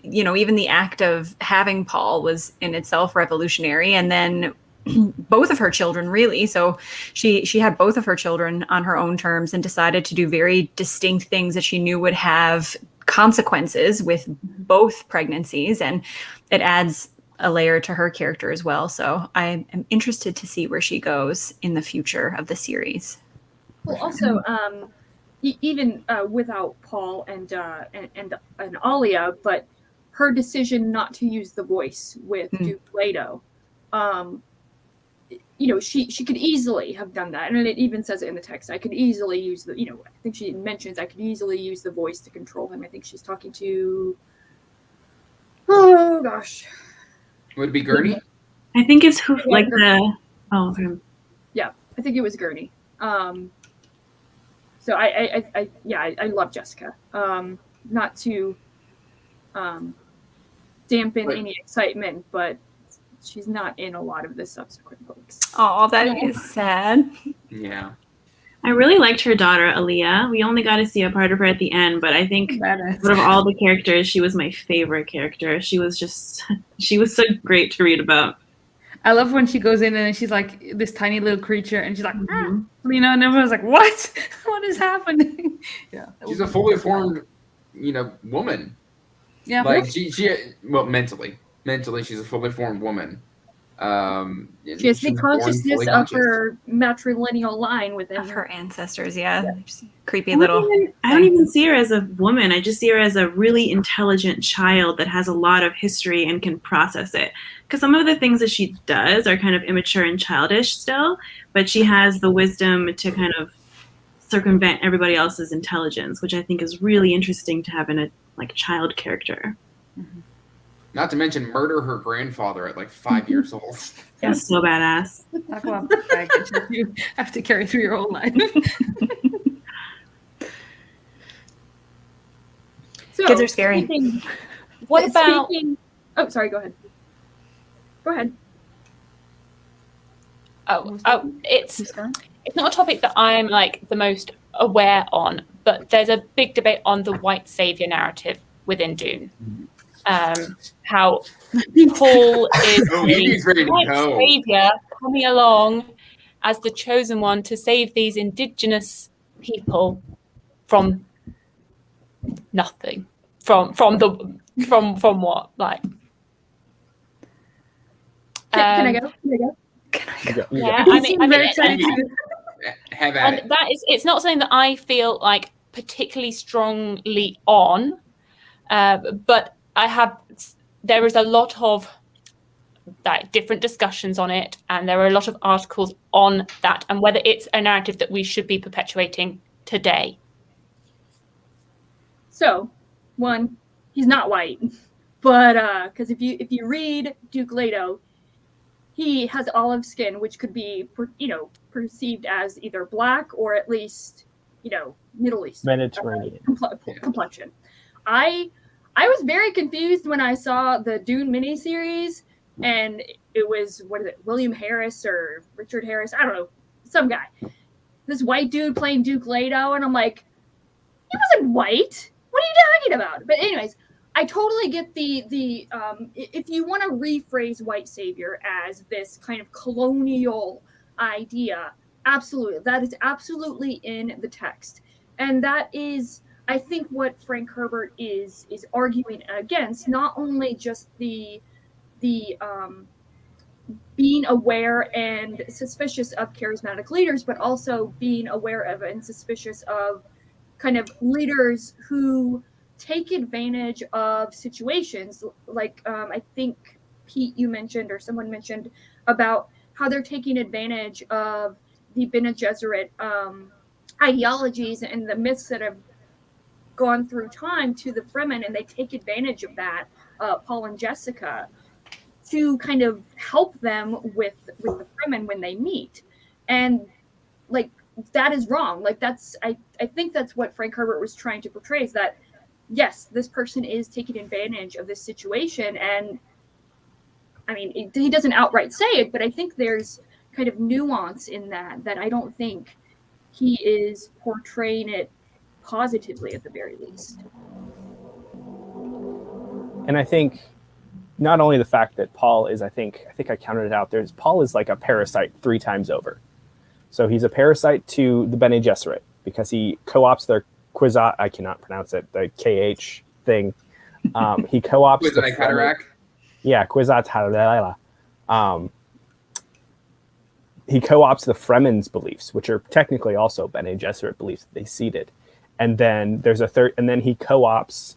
even the act of having Paul was in itself revolutionary. And then both of her children, really. So she had both of her children on her own terms and decided to do very distinct things that she knew would have consequences with both pregnancies. And it adds a layer to her character as well. So I am interested to see where she goes in the future of the series. Well, also, even without Paul and Alia, but her decision not to use the voice with Duke Leto, she could easily have done that, and it even says it in the text. I could easily use I think she mentions I could easily use the voice to control him. I think she's talking to. Oh gosh. Would it be Gurney? I think it's who Yeah, him. Yeah, I think it was Gurney. So I love Jessica. Not to dampen any excitement, but she's not in a lot of the subsequent books. Oh, that is sad. Yeah. I really liked her daughter, Aaliyah. We only got to see a part of her at the end, but I think out of all the characters, she was my favorite character. She was so great to read about. I love when she goes in and she's like this tiny little creature, and she's like, and everyone's like, what? What is happening? Yeah. She's a fully formed, woman. Yeah. Like mentally, she's a fully formed woman. She has the consciousness of her matrilineal line within of her ancestors. Yeah. Just creepy I don't even see her as a woman. I just see her as a really intelligent child that has a lot of history and can process it. Because some of the things that she does are kind of immature and childish still, but she has the wisdom to kind of circumvent everybody else's intelligence, which I think is really interesting to have in a child character. Mm-hmm. Not to mention murder her grandfather at 5 years old. That's so badass. Talk about the baggage that you have to carry through your whole life. So, kids are scary. What about? Oh, sorry. Go ahead. Go ahead. It's not a topic that I'm the most aware on, but there's a big debate on the white savior narrative within Dune. How Paul is the white savior coming along as the chosen one to save these indigenous people from nothing, from what Can I go? Yeah, I mean, very excited have at it. It's not something that I feel particularly strongly on, but there is a lot of different discussions on it, and there are a lot of articles on that, and whether it's a narrative that we should be perpetuating today. So, one, he's not white, but because if you read Duke Leto, he has olive skin, which could be, perceived as either black or at least, Middle Eastern Mediterranean. complexion. I was very confused when I saw the Dune miniseries, and it was, William Harris or Richard Harris, I don't know, some guy. This white dude playing Duke Leto, and I'm like, he wasn't white. What are you talking about? But anyways, I totally get the if you want to rephrase white savior as this kind of colonial idea, absolutely, that is absolutely in the text, and that is, I think, what Frank Herbert is arguing against. Not only just the being aware and suspicious of charismatic leaders, but also being aware of and suspicious of kind of leaders who take advantage of situations. Like I think Pete, you mentioned, or someone mentioned about how they're taking advantage of the Bene Gesserit ideologies and the myths that have gone through time to the Fremen, and they take advantage of that, Paul and Jessica, to kind of help them with the Fremen when they meet. And like, that is wrong. Like, that's, I think that's what Frank Herbert was trying to portray, is that yes, this person is taking advantage of this situation. And I mean, he doesn't outright say it, but I think there's kind of nuance in that I don't think he is portraying it positively, at the very least. And I think not only the fact that Paul is, I think I counted it out, Paul is like a parasite 3 times over. So he's a parasite to the Bene Gesserit because he co-ops their Kwisatz, I cannot pronounce it, the KH thing. He co-ops Kwisatz Haderach. Yeah, Kwisatz Haderach. He co-ops the Fremen's beliefs, which are technically also Bene Gesserit beliefs that they seeded. And then there's a third, and then he co-ops,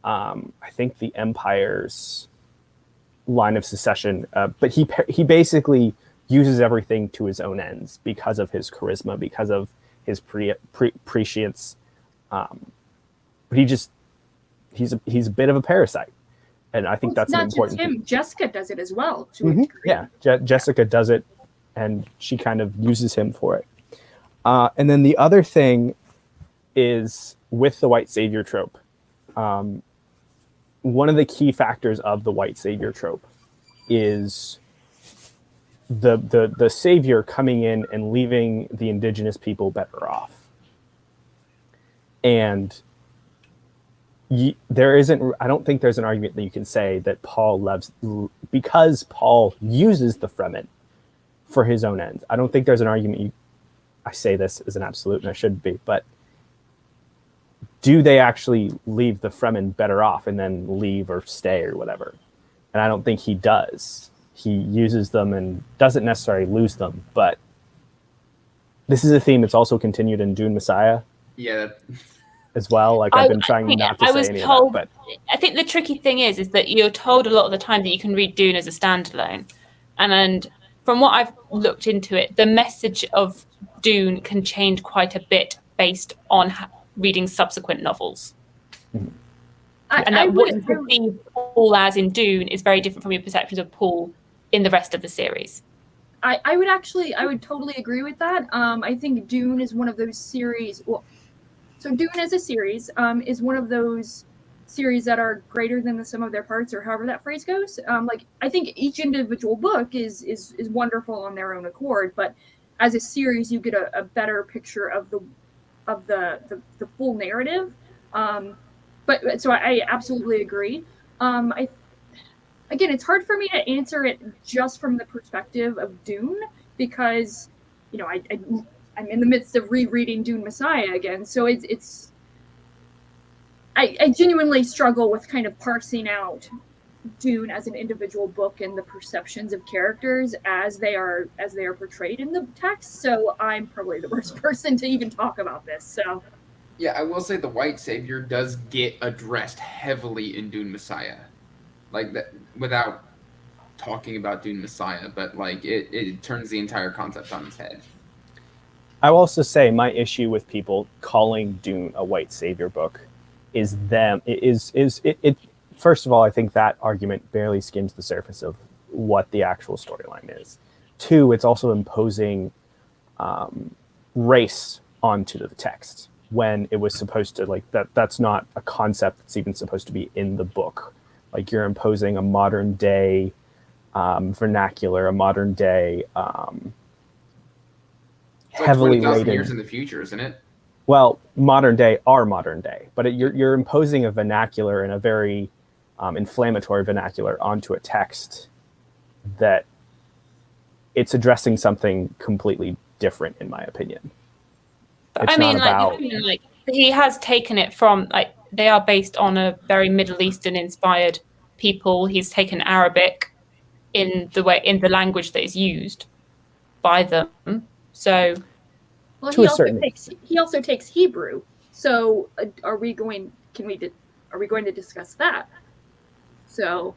I think, the Empire's line of succession. But he basically uses everything to his own ends because of his charisma, because of his prescience. But he's a bit of a parasite, and I think that's an important thing. Jessica does it as well. To a degree. Yeah, Jessica does it, and she kind of uses him for it. And then the other thing is with the white savior trope. One of the key factors of the white savior trope is the savior coming in and leaving the indigenous people better off. And I don't think there's an argument that you can say that Paul loves, because Paul uses the Fremen for his own ends. I don't think there's an argument I say this as an absolute, and I shouldn't be, but do they actually leave the Fremen better off and then leave or stay or whatever? And I don't think he does. He uses them and doesn't necessarily lose them, but this is a theme that's also continued in Dune Messiah. Yeah. As well. Like, I've been trying not to say any of that, but I think the tricky thing is that you're told a lot of the time that you can read Dune as a standalone. And from what I've looked into it, the message of Dune can change quite a bit based on reading subsequent novels. Mm-hmm. And what you see Paul as in Dune is very different from your perceptions of Paul in the rest of the series. I would totally agree with that. I think Dune is one of those series. So Dune as a series is one of those series that are greater than the sum of their parts, or however that phrase goes. Like, I think each individual book is wonderful on their own accord, but as a series, you get a better picture of the full narrative. But so I absolutely agree. Again, it's hard for me to answer it just from the perspective of Dune, because I'm in the midst of rereading Dune Messiah again, so I genuinely struggle with kind of parsing out Dune as an individual book and the perceptions of characters as they are portrayed in the text. So I'm probably the worst person to even talk about this. So yeah, I will say the white savior does get addressed heavily in Dune Messiah, like that, without talking about Dune Messiah, but like it turns the entire concept on its head. I will also say my issue with people calling Dune a white savior book is first of all, I think that argument barely skims the surface of what the actual storyline is. 2, it's also imposing race onto the text when it was supposed to, like, that's not a concept that's even supposed to be in the book. Like, you're imposing a modern day vernacular, a modern day It's like heavily 20,000 laden. years in the future, isn't it? Well, modern day, our modern day, but you're imposing a vernacular and a very inflammatory vernacular onto a text that it's addressing something completely different, in my opinion. But It's I mean, not about- like he has taken it from, like, they are based on a very Middle Eastern inspired people. He's taken Arabic in the language that is used by them. So Well, To a certain he also takes Hebrew. So are we going to discuss that? So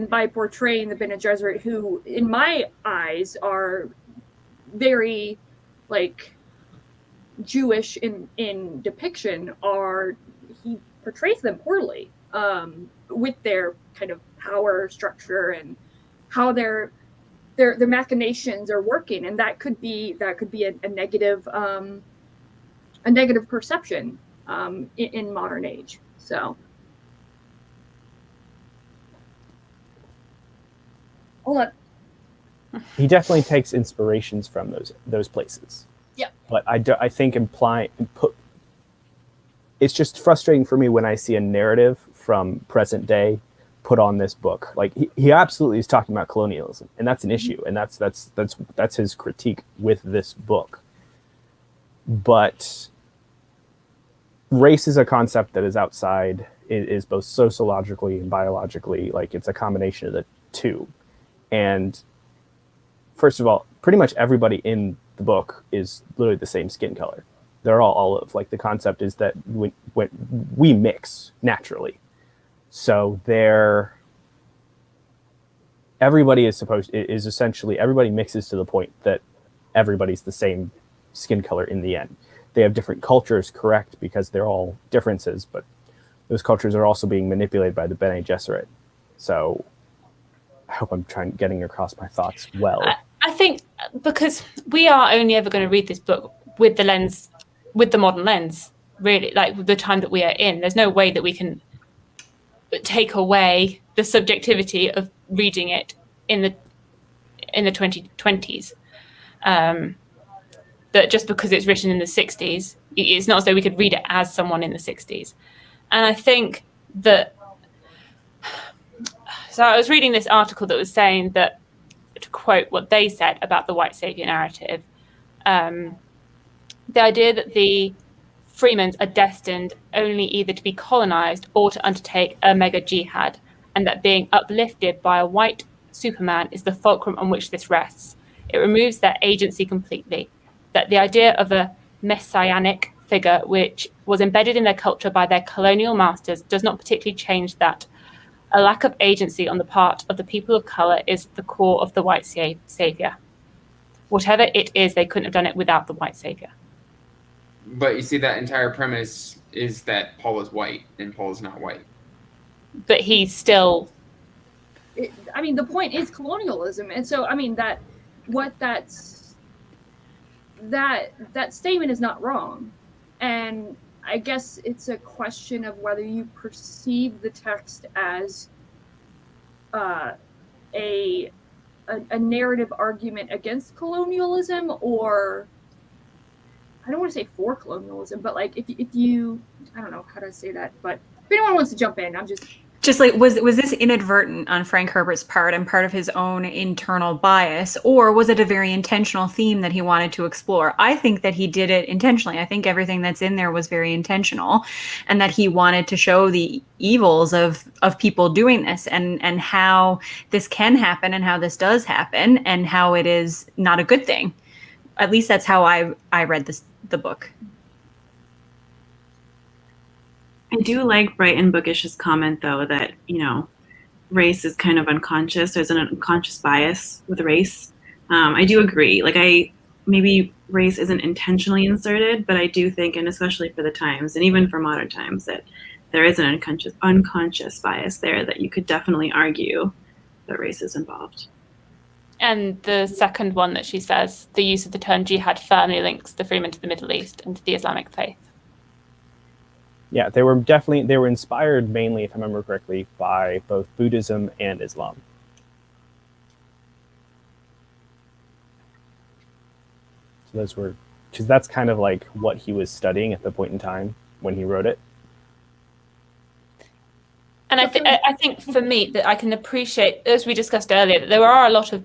by portraying the Bene Gesserit, who in my eyes are very, like, Jewish in depiction, he portrays them poorly with their kind of power structure and how their machinations are working, and that could be a negative perception in modern age. So hold on. he definitely takes inspirations from those places. Yeah. But I think it's just frustrating for me when I see a narrative from present day put on this book. Like, he absolutely is talking about colonialism, and that's an issue, and that's his critique with this book. But race is a concept that is outside, is both sociologically and biologically, like, it's a combination of the two. And first of all, pretty much everybody in the book is literally the same skin color. They're all olive. Like, the concept is that when we mix naturally, so everybody is essentially, everybody mixes to the point that everybody's the same skin color in the end. They have different cultures, correct, because they're all differences, but those cultures are also being manipulated by the Bene Gesserit. So I hope I'm getting across my thoughts well. I think because we are only ever going to read this book with the modern lens, really, like the time that we are in. There's no way that we can take away the subjectivity of reading it in the 2020s. That just because it's written in the 60s, it's not as though we could read it as someone in the 60s. And I think that, so I was reading this article that was saying that, to quote what they said about the white savior narrative, the idea that the Freemans are destined only either to be colonized or to undertake a mega jihad, and that being uplifted by a white Superman is the fulcrum on which this rests. It removes their agency completely. That the idea of a messianic figure which was embedded in their culture by their colonial masters does not particularly change that. A lack of agency on the part of the people of color is the core of the white savior. Whatever it is, they couldn't have done it without the white savior. But you see, that entire premise is that Paul is white, and Paul is not white. But he's still... I mean, the point is colonialism. And so, I mean, that statement is not wrong. And I guess it's a question of whether you perceive the text as a narrative argument against colonialism, or I don't want to say for colonialism, but like if you, I don't know how to say that, but if anyone wants to jump in, I'm just like, was this inadvertent on Frank Herbert's part and part of his own internal bias, or was it a very intentional theme that he wanted to explore? I think that he did it intentionally. I think everything that's in there was very intentional, and that he wanted to show the evils of people doing this, and how this can happen and how this does happen and how it is not a good thing. At least that's how I read the book. I do like Bright and Bookish's comment, though, that, race is kind of unconscious. There's an unconscious bias with race. I do agree. Like, maybe race isn't intentionally inserted, but I do think, and especially for the times, and even for modern times, that there is an unconscious bias there that you could definitely argue that race is involved. And the second one that she says, the use of the term jihad firmly links the Freemen to the Middle East and to the Islamic faith. Yeah, they were inspired mainly, if I remember correctly, by both Buddhism and Islam. So those were, because that's kind of like what he was studying at the point in time when he wrote it. And I think for me that I can appreciate, as we discussed earlier, that there are a lot of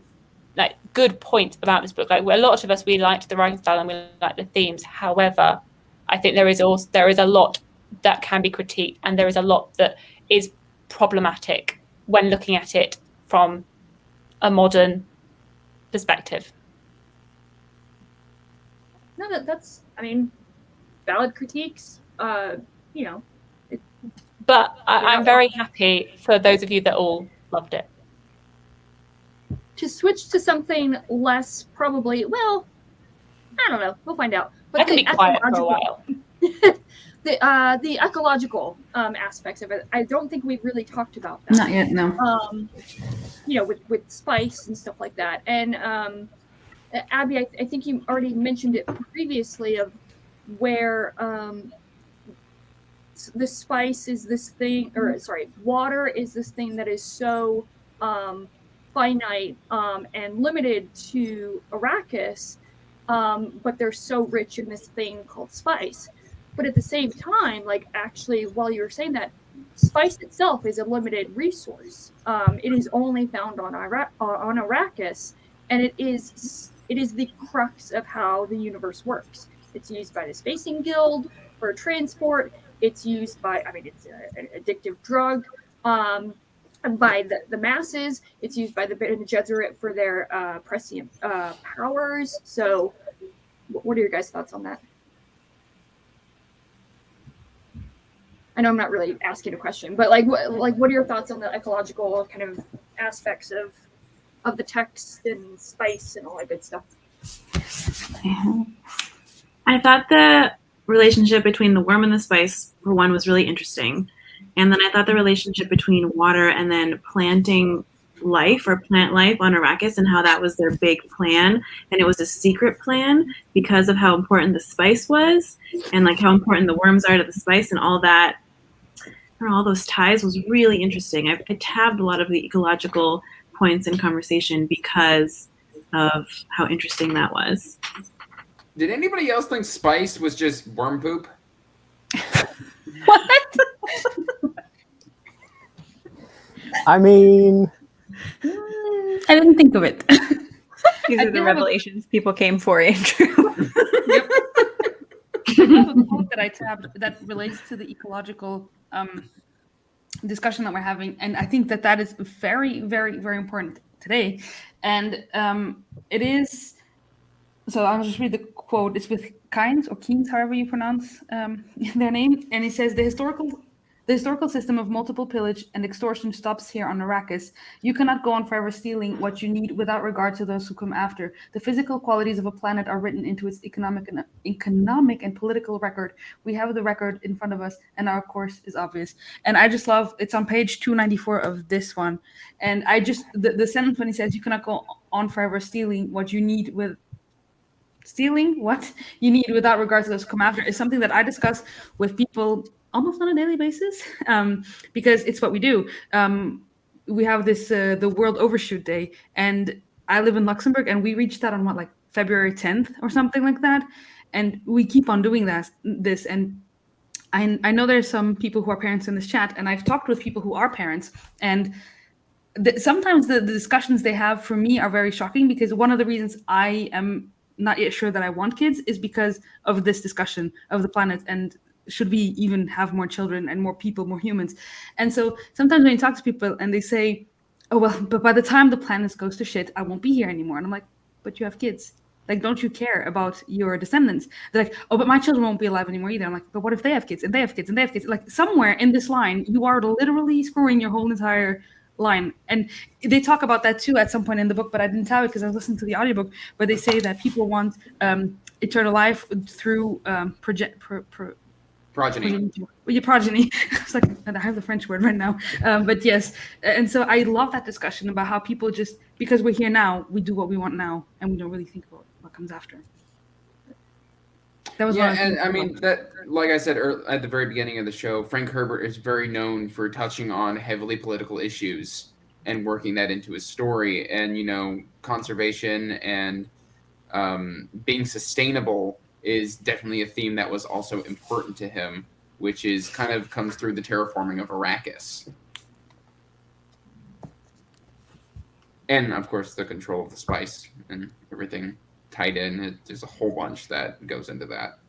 like good points about this book. Like a lot of us, we liked the writing style and we liked the themes. However, I think there is a lot that can be critiqued, and there is a lot that is problematic when looking at it from a modern perspective. No, that's valid critiques. You know. But I'm very happy for those of you that all loved it. To switch to something less probably, well, I don't know. We'll find out. But I can be quiet for a while. The ecological aspects of it, I don't think we've really talked about that. Not yet, no. You know, with spice and stuff like that. And Abby, I think you already mentioned it previously of where the spice is this thing, or sorry, water is this thing that is so finite and limited to Arrakis, but they're so rich in this thing called spice. But at the same time, like actually, while you were saying that, spice itself is a limited resource. It is only found on Arrakis, and it is the crux of how the universe works. It's used by the Spacing Guild for transport. It's used by, it's an addictive drug. By the masses, it's used by the Bene Gesserit for their prescient powers. So, what are your guys' thoughts on that? I know I'm not really asking a question, but what are your thoughts on the ecological kind of aspects of the text and spice and all that good stuff? I thought the relationship between the worm and the spice, for one, was really interesting. And then I thought the relationship between water and then planting life or plant life on Arrakis and how that was their big plan. And it was a secret plan because of how important the spice was and like how important the worms are to the spice and all that. All those ties was really interesting. I tabbed a lot of the ecological points in conversation because of how interesting that was. Did anybody else think spice was just worm poop? What? I mean, I didn't think of it. These are the revelations people came for, Andrew. Yep. I have a quote that I tabbed that relates to the ecological discussion that we're having, and I think that is very, very, very important today. And it is. So I'll just read the quote. It's with Kynes or Keynes, however you pronounce their name, and he says the historical system of multiple pillage and extortion stops here on Arrakis. You cannot go on forever stealing what you need without regard to those who come after. The physical qualities of a planet are written into its economic and political record. We have the record in front of us, and our course is obvious. And I just love, it's on page 294 of this one. And I just, the sentence when he says you cannot go on forever stealing what you need without regard to those who come after is something that I discuss with people almost on a daily basis, because it's what we do. We have this the World Overshoot Day, and I live in Luxembourg, and we reached that on February 10th or something like that, and we keep on doing this. And I know there's some people who are parents in this chat, and I've talked with people who are parents, and sometimes the discussions they have for me are very shocking, because one of the reasons I am not yet sure that I want kids is because of this discussion of the planet and should we even have more children and more people, more humans. And so sometimes when you talk to people and they say, oh, well, but by the time the planet goes to shit, I won't be here anymore. And I'm like, but you have kids. Like, don't you care about your descendants? They're like, oh, but my children won't be alive anymore either. I'm like, but what if they have kids and they have kids and they have kids? Like somewhere in this line, you are literally screwing your whole entire line. And they talk about that too at some point in the book, but I didn't tell it because I was listening to the audiobook, where they say that people want eternal life through Progeny. Your progeny. It's like I have the French word right now, but yes. And so I love that discussion about how people just because we're here now, we do what we want now, and we don't really think about what comes after. That was and I mean that, like I said at the very beginning of the show, Frank Herbert is very known for touching on heavily political issues and working that into his story, and conservation and being sustainable is definitely a theme that was also important to him, which is kind of comes through the terraforming of Arrakis. And of course the control of the spice and everything tied in. There's a whole bunch that goes into that.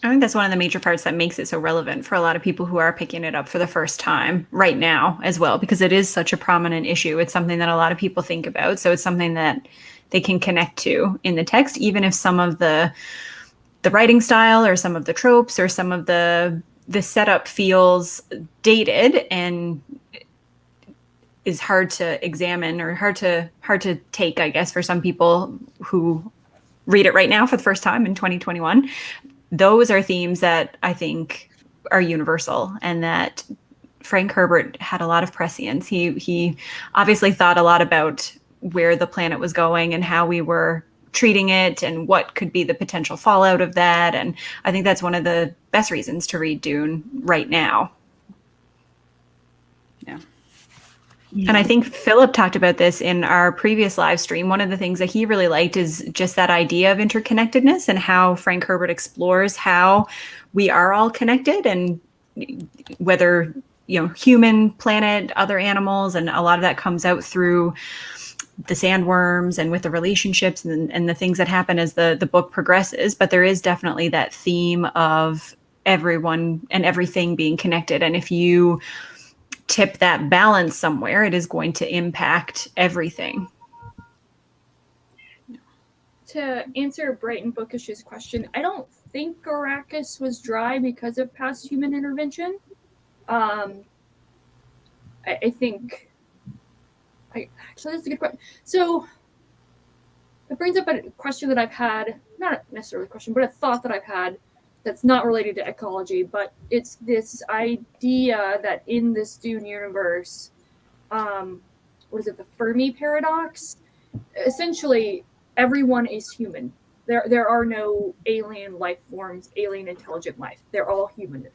I think that's one of the major parts that makes it so relevant for a lot of people who are picking it up for the first time right now as well, because it is such a prominent issue. It's something that a lot of people think about. So it's something that they can connect to in the text, even if some of the writing style or some of the tropes or some of the setup feels dated and is hard to examine or hard to take, I guess, for some people who read it right now for the first time in 2021. Those are themes that I think are universal and that Frank Herbert had a lot of prescience. He obviously thought a lot about where the planet was going and how we were treating it and what could be the potential fallout of that. And I think that's one of the best reasons to read Dune right now. Yeah. And I think Philip talked about this in our previous live stream. One of the things that he really liked is just that idea of interconnectedness and how Frank Herbert explores how we are all connected and whether, human, planet, other animals, and a lot of that comes out through the sandworms and with the relationships and the things that happen as the book progresses. But there is definitely that theme of everyone and everything being connected. And if you tip that balance somewhere, it is going to impact everything. To answer Brighton Bookish's question, I don't think Arrakis was dry because of past human intervention. I think... Actually, that's a good question. So it brings up a question that I've had, not necessarily a question, but a thought that I've had that's not related to ecology, but it's this idea that in this Dune universe, what is it, the Fermi paradox? Essentially, everyone is human. There are no alien life forms, alien intelligent life. They're all human.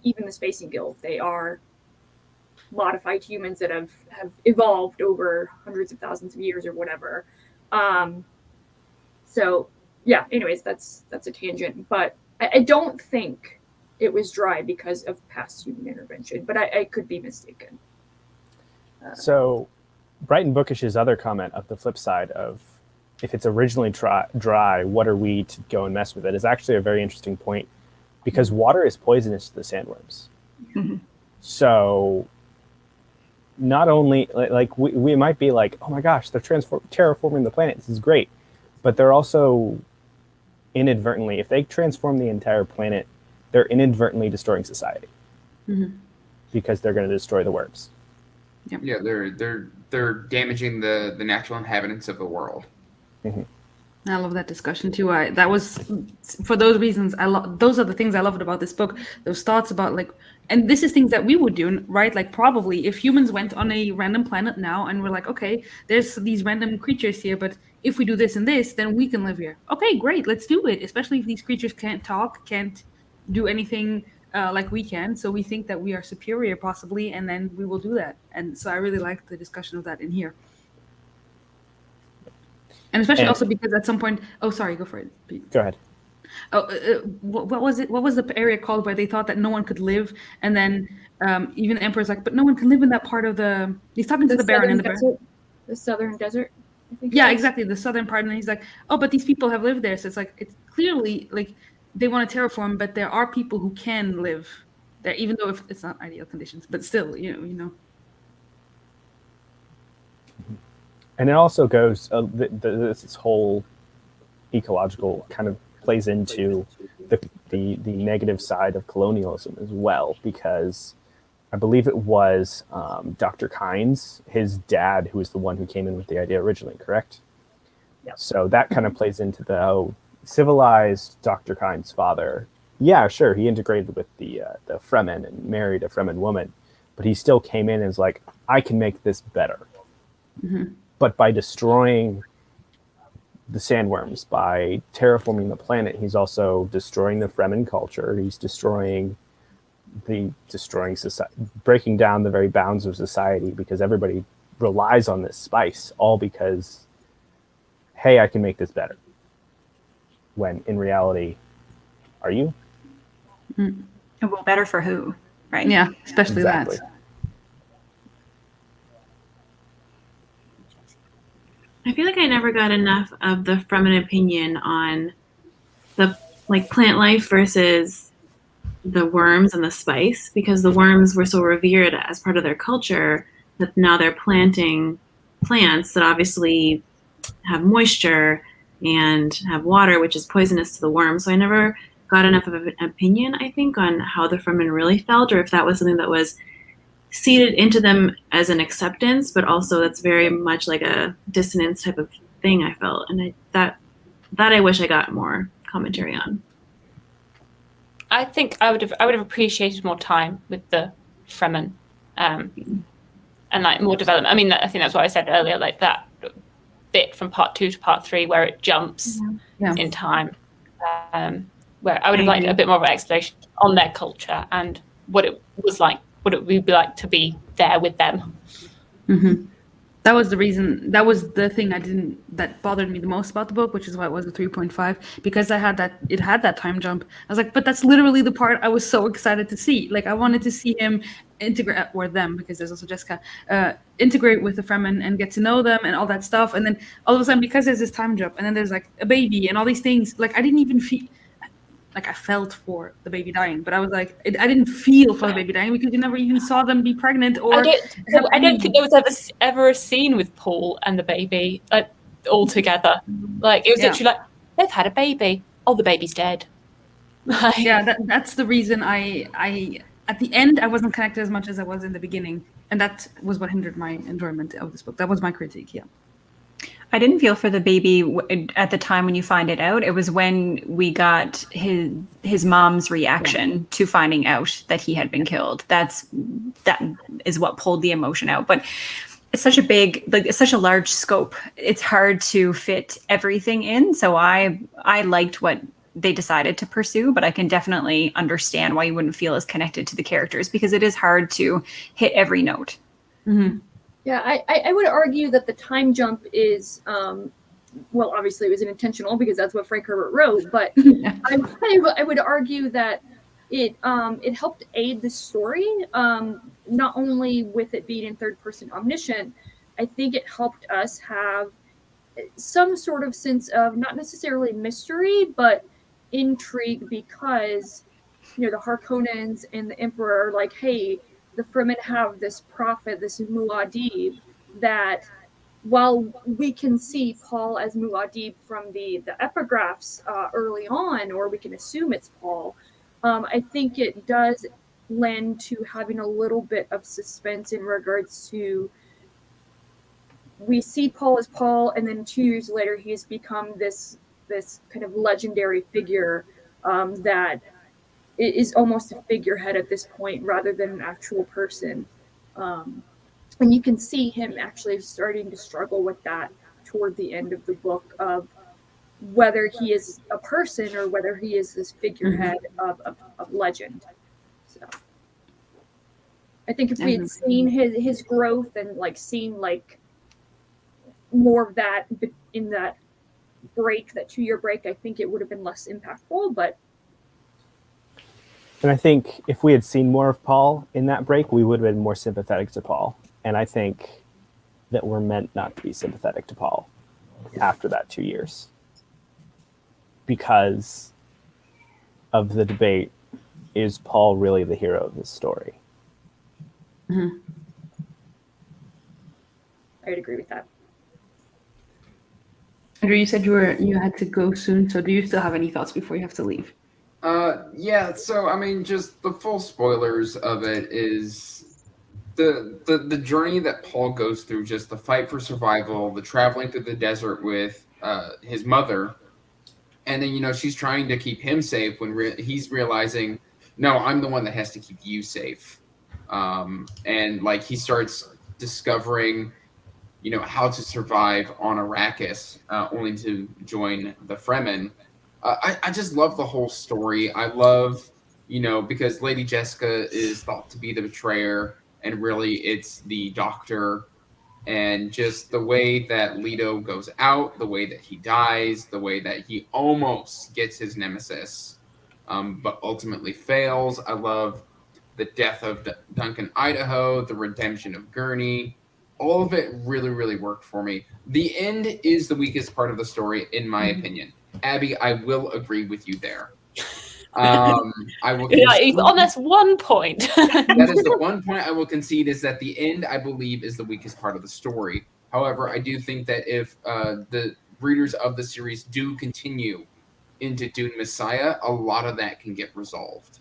Even the Spacing Guild, they are modified humans that have evolved over hundreds of thousands of years or whatever. So yeah, anyways, that's a tangent, but I don't think it was dry because of past human intervention, but I could be mistaken. So Brighton Bookish's other comment of the flip side of if it's originally dry, what are we to go and mess with it is actually a very interesting point because water is poisonous to the sandworms. Mm-hmm. So not only like we might be like, oh my gosh, they're terraforming the planet. This is great. But they're also inadvertently, if they transform the entire planet, they're inadvertently destroying society because they're going to destroy the worms. Yep. Yeah, they're damaging the natural inhabitants of the world. Mm-hmm. I love that discussion too. That was for those reasons. Those are the things I loved about this book. Those thoughts about and this is things that we would do, right? Like probably if humans went on a random planet now and we're like, okay, there's these random creatures here, but if we do this and this, then we can live here. Okay, great, let's do it. Especially if these creatures can't talk, can't do anything like we can. So we think that we are superior possibly, and then we will do that. And so I really liked the discussion of that in here. And especially also because at some point, oh, sorry, go for it, Pete. Go ahead. Oh, what was it? What was the area called where they thought that no one could live, and then even the emperor's like, but no one can live in that part of the. He's talking to the Baron in the desert. The southern desert. I think yeah, exactly, the southern part, and he's like, oh, but these people have lived there, so it's clearly like they want to terraform, but there are people who can live there, even though if it's not ideal conditions, but still, you know. And it also goes, this whole ecological kind of plays into the negative side of colonialism as well, because I believe it was Dr. Kynes, his dad, who was the one who came in with the idea originally, correct? Yeah. So that kind of plays into the civilized Dr. Kynes' father Yeah, sure, he integrated with the Fremen and married a Fremen woman, but he still came in and was like, I can make this better. Mhm. But by destroying the sandworms, by terraforming the planet, he's also destroying the Fremen culture. He's destroying society, breaking down the very bounds of society, because everybody relies on this spice, all because, hey, I can make this better. When in reality, are you? Well, better for who, right? Yeah, especially Exactly. that. I feel like I never got enough of the Fremen opinion on the plant life versus the worms and the spice, because the worms were so revered as part of their culture that now they're planting plants that obviously have moisture and have water, which is poisonous to the worm. So I never got enough of an opinion, I think, on how the Fremen really felt, or if that was something that was seeded into them as an acceptance, but also that's very much like a dissonance type of thing, I felt. And that I wish I got more commentary on. I think I would have appreciated more time with the Fremen, and like more development. I mean, I think that's what I said earlier, like that bit from part 2 to part 3 where it jumps in time, where I would have liked a bit more of an explanation on their culture and what it was like, what it would be like to be there with them. Mm-hmm. That was the reason. That was the thing that bothered me the most about the book, which is why it was a 3.5, because it had that time jump. I was like, but that's literally the part I was so excited to see. Like, I wanted to see him integrate, or them, because there's also Jessica, integrate with the Fremen and get to know them and all that stuff. And then all of a sudden, because there's this time jump, and then there's like a baby and all these things, like I didn't even feel. Like, I felt for the baby dying, but I was like, I didn't feel for the baby dying because you never even saw them be pregnant or. I don't think there was ever a scene with Paul and the baby all together. Like, it was literally like, they've had a baby. Oh, the baby's dead. Yeah, that's the reason I at the end I wasn't connected as much as I was in the beginning, and that was what hindered my enjoyment of this book. That was my critique. Yeah. I didn't feel for the baby at the time when you find it out. It was when we got his mom's reaction to finding out that he had been killed. That is what pulled the emotion out. But it's such it's such a large scope. It's hard to fit everything in. So I liked what they decided to pursue, but I can definitely understand why you wouldn't feel as connected to the characters, because it is hard to hit every note. Mm-hmm. Yeah, I would argue that the time jump is, well, obviously it was intentional because that's what Frank Herbert wrote, but I would argue that it helped aid the story, not only with it being in third-person omniscient. I think it helped us have some sort of sense of not necessarily mystery, but intrigue, because, the Harkonnens and the Emperor are like, hey, the Fremen have this prophet, this Muad'Dib, that while we can see Paul as Muad'Dib from the epigraphs early on, or we can assume it's Paul, I think it does lend to having a little bit of suspense in regards to, we see Paul as Paul, and then 2 years later he has become this kind of legendary figure that is almost a figurehead at this point rather than an actual person. And you can see him actually starting to struggle with that toward the end of the book, of whether he is a person or whether he is this figurehead of legend. So I think if we had seen his growth and seen more of that in that break, that 2-year break, I think it would have been less impactful. And I think if we had seen more of Paul in that break, we would have been more sympathetic to Paul. And I think that we're meant not to be sympathetic to Paul after that 2 years, because of the debate, is Paul really the hero of this story? I would agree with that. Andrew, you said you had to go soon, so do you still have any thoughts before you have to leave? Yeah, so I mean, just the full spoilers of it is the journey that Paul goes through, just the fight for survival, the traveling through the desert with his mother, And then, she's trying to keep him safe when he's realizing, no, I'm the one that has to keep you safe. And like he starts discovering, how to survive on Arrakis, only to join the Fremen. I just love the whole story. I love, because Lady Jessica is thought to be the betrayer, and really it's the doctor. And just the way that Leto goes out, the way that he dies, the way that he almost gets his nemesis, but ultimately fails. I love the death of Duncan Idaho, the redemption of Gurney. All of it really, really worked for me. The end is the weakest part of the story, in my opinion. Abby, I will agree with you there. I will. On this one point. That is the one point I will concede, is that the end, I believe, is the weakest part of the story. However, I do think that if the readers of the series do continue into Dune Messiah, a lot of that can get resolved.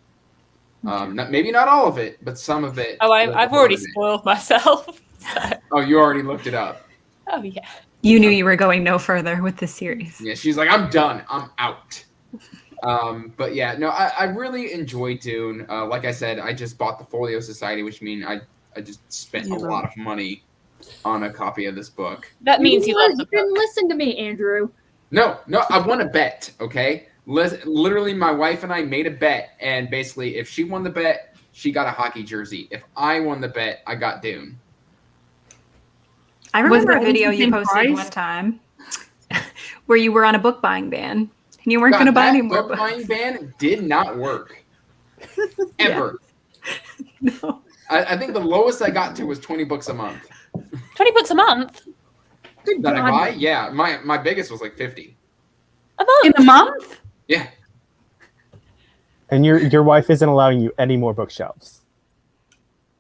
Maybe not all of it, but some of it. Oh, I've already spoiled myself. So. Oh, you already looked it up. Oh, yeah. You knew you were going no further with this series. Yeah, she's like, I'm done. I'm out. But yeah, no, I really enjoyed Dune. Like I said, I just bought the Folio Society, which means I just spent a lot of money on a copy of this book. That means you love the didn't book. listen to me, Andrew. No, I won a bet, okay? Literally, my wife and I made a bet, and basically, if she won the bet, she got a hockey jersey. If I won the bet, I got Dune. I remember a that video the you same posted price? one time where you were on a book buying ban and you weren't going to buy any more book books. buying ban did not work. Ever. No. I think the lowest I got to was 20 books a month. 20 books a month? That I buy? Yeah, my biggest was like 50. A month? In a month? Yeah. And your wife isn't allowing you any more bookshelves.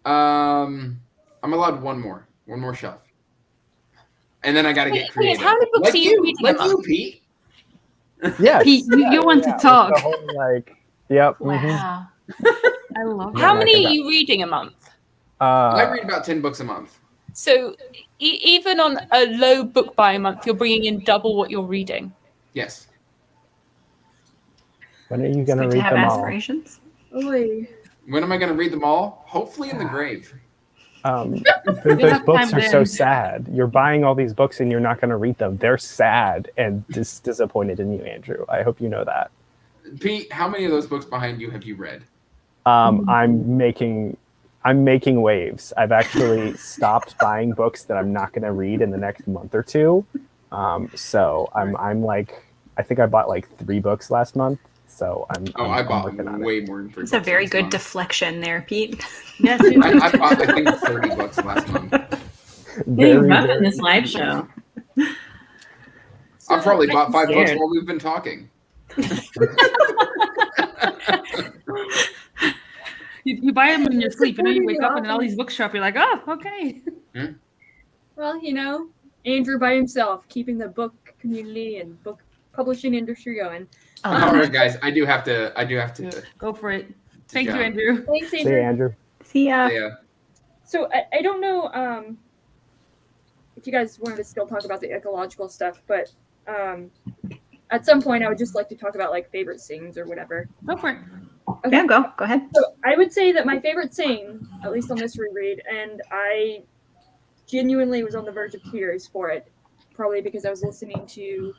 I'm allowed one more shelf. And then I got to get creative. How many books are you reading a Like you, month? Pete. Yes. Pete, you want to talk. It's the whole, yep. Wow. I love How that. many are you reading a month? I read about 10 books a month. So even on a low book buying month, you're bringing in double what you're reading. Yes. When are you It's going to good to read have them all? aspirations. Oy. When am I going to read them all? Hopefully in the grave. Those have books time are so then. sad. You're buying all these books and you're not going to read them. They're sad and disappointed in you, Andrew. I hope you know that. Pete, how many of those books behind you have you read? I'm making waves. I've actually stopped buying books that I'm not going to read in the next month or two. So I'm like, I think I bought like 3 books last month. So I I'm bought working on it. way more than 3 It's books. a very last good month. deflection there, Pete. Yes, I bought, I think, 30 books last month. You're Very, rough in very- this live show. I've probably bought 5 books scared. while we've been talking. You buy them in your sleep, and then you wake up and then all these books show up. You're like, oh, okay. Well, Andrew by himself, keeping the book community and book publishing industry going. All right, guys, I do have to. Go for it. Thank you, jump. Andrew. Thanks, See you, Andrew. Andrew. See ya. Yeah. So I don't know if you guys wanted to still talk about the ecological stuff, but at some point I would just like to talk about like favorite scenes or whatever. Go for it. Okay. Yeah, go ahead. So I would say that my favorite scene, at least on this reread, and I genuinely was on the verge of tears for it, probably because I was listening to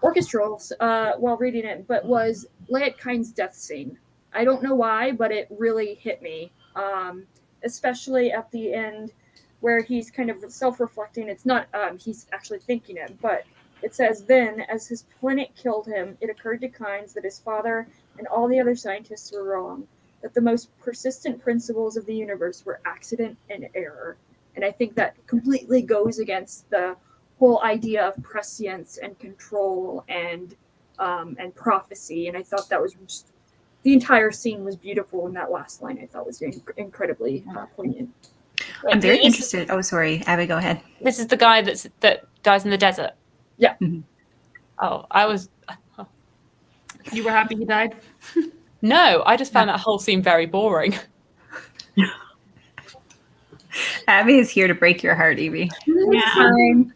orchestrals while reading it, but was Layat Kine's death scene. I don't know why, but it really hit me, especially at the end where he's kind of self-reflecting. It's not he's actually thinking it, but it says, then, as his planet killed him, it occurred to Kynes that his father and all the other scientists were wrong, that the most persistent principles of the universe were accident and error. And I think that completely goes against the whole idea of prescience and control and prophecy. And I thought that was just, the entire scene was beautiful, and that last line I thought was incredibly poignant. I'm very interested. Oh, sorry. Abby, go ahead. This is the guy that dies in the desert. Yeah. Mhm. Oh, I was. You were happy he died? No, I just found that whole scene very boring. Abby is here to break your heart, Evie. Yeah. Fine.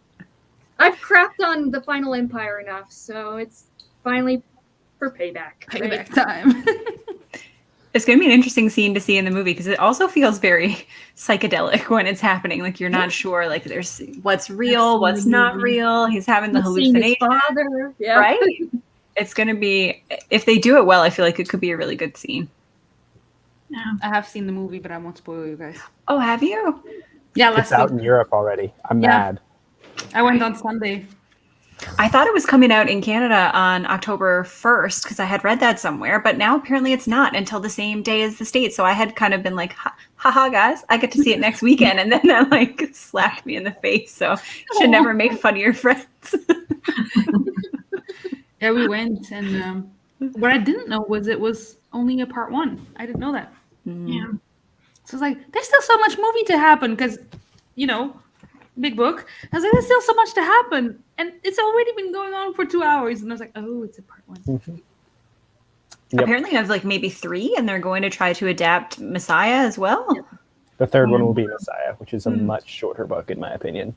I've crapped on the Final Empire enough, so it's finally for payback. right? Payback time. It's going to be an interesting scene to see in the movie because it also feels very psychedelic when it's happening. Like you're not sure, like there's what's real, what's not real. He's having the He's seeing his hallucination, father. Yeah. right? It's going to be, if they do it well, I feel like it could be a really good scene. I have seen the movie, but I won't spoil you guys. Oh, have you? Yeah, It's last out week. in Europe already. I'm Yeah. mad. I went on Sunday. I thought it was coming out in Canada on October 1st because I had read that somewhere, but now apparently it's not until the same day as the States. So I had kind of been like, haha, guys, I get to see it next weekend. And then that like slapped me in the face. So you should never make fun of your friends. Yeah, we went, and what I didn't know was it was only a part 1. I didn't know that. Yeah. So it's like, there's still so much movie to happen because, you know, big book. I was like, there's still so much to happen. And it's already been going on for 2 hours. And I was like, oh, it's a part 1. Yep. Apparently, I have like maybe 3, and they're going to try to adapt Messiah as well. The third one will be Messiah, which is a much shorter book, in my opinion.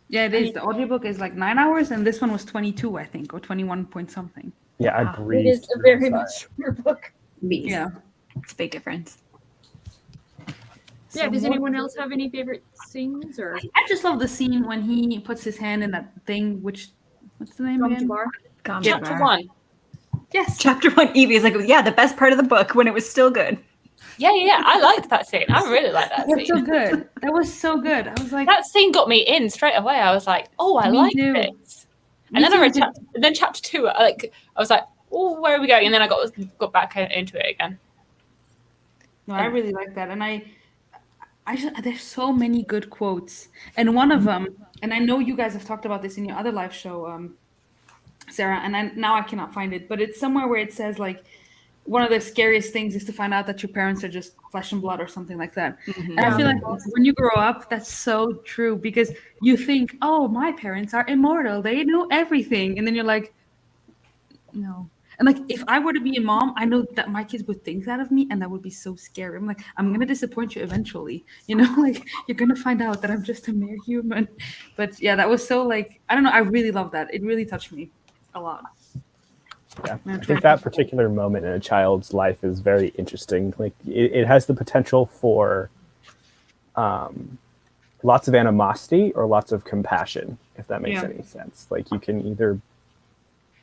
Yeah, it is. The audiobook is like 9 hours, and this one was 22, I think, or 21 point something. Yeah, I Wow. It breezed is a through very Messiah. much shorter book. Beast. Yeah. It's a big difference. Yeah, So does what- anyone else have any favorite scenes or I just love the scene when he puts his hand in that thing, which, what's the name Tom again? Jabbar? Chapter 1. Yes. Chapter 1, Evie is like, yeah, the best part of the book when it was still good. Yeah. I liked that scene. I really liked that That's so scene. good. That was so good. I was like, That scene got me in straight away. I was like, oh, I Me like too. this. Me And then I too, read because- chapter 2. I was like, oh, where are we going? And then I got back into it again. No, I really like that, and I just, there's so many good quotes, and one of them, and I know you guys have talked about this in your other live show, Sarah, and now I cannot find it, but it's somewhere where it says like one of the scariest things is to find out that your parents are just flesh and blood or something like that. And I feel like when you grow up, that's so true because you think, oh, my parents are immortal, they know everything, and then you're like, no. And like, if I were to be a mom, I know that my kids would think that of me, and that would be so scary. I'm like, I'm gonna disappoint you eventually, you know. Like, you're gonna find out that I'm just a mere human. But yeah, that was so like, I don't know. I really love that. It really touched me a lot. Yeah, Yeah, I think that particular moment in a child's life is very interesting. Like, it has the potential for lots of animosity or lots of compassion, if that makes Yeah. any sense. Like, you can either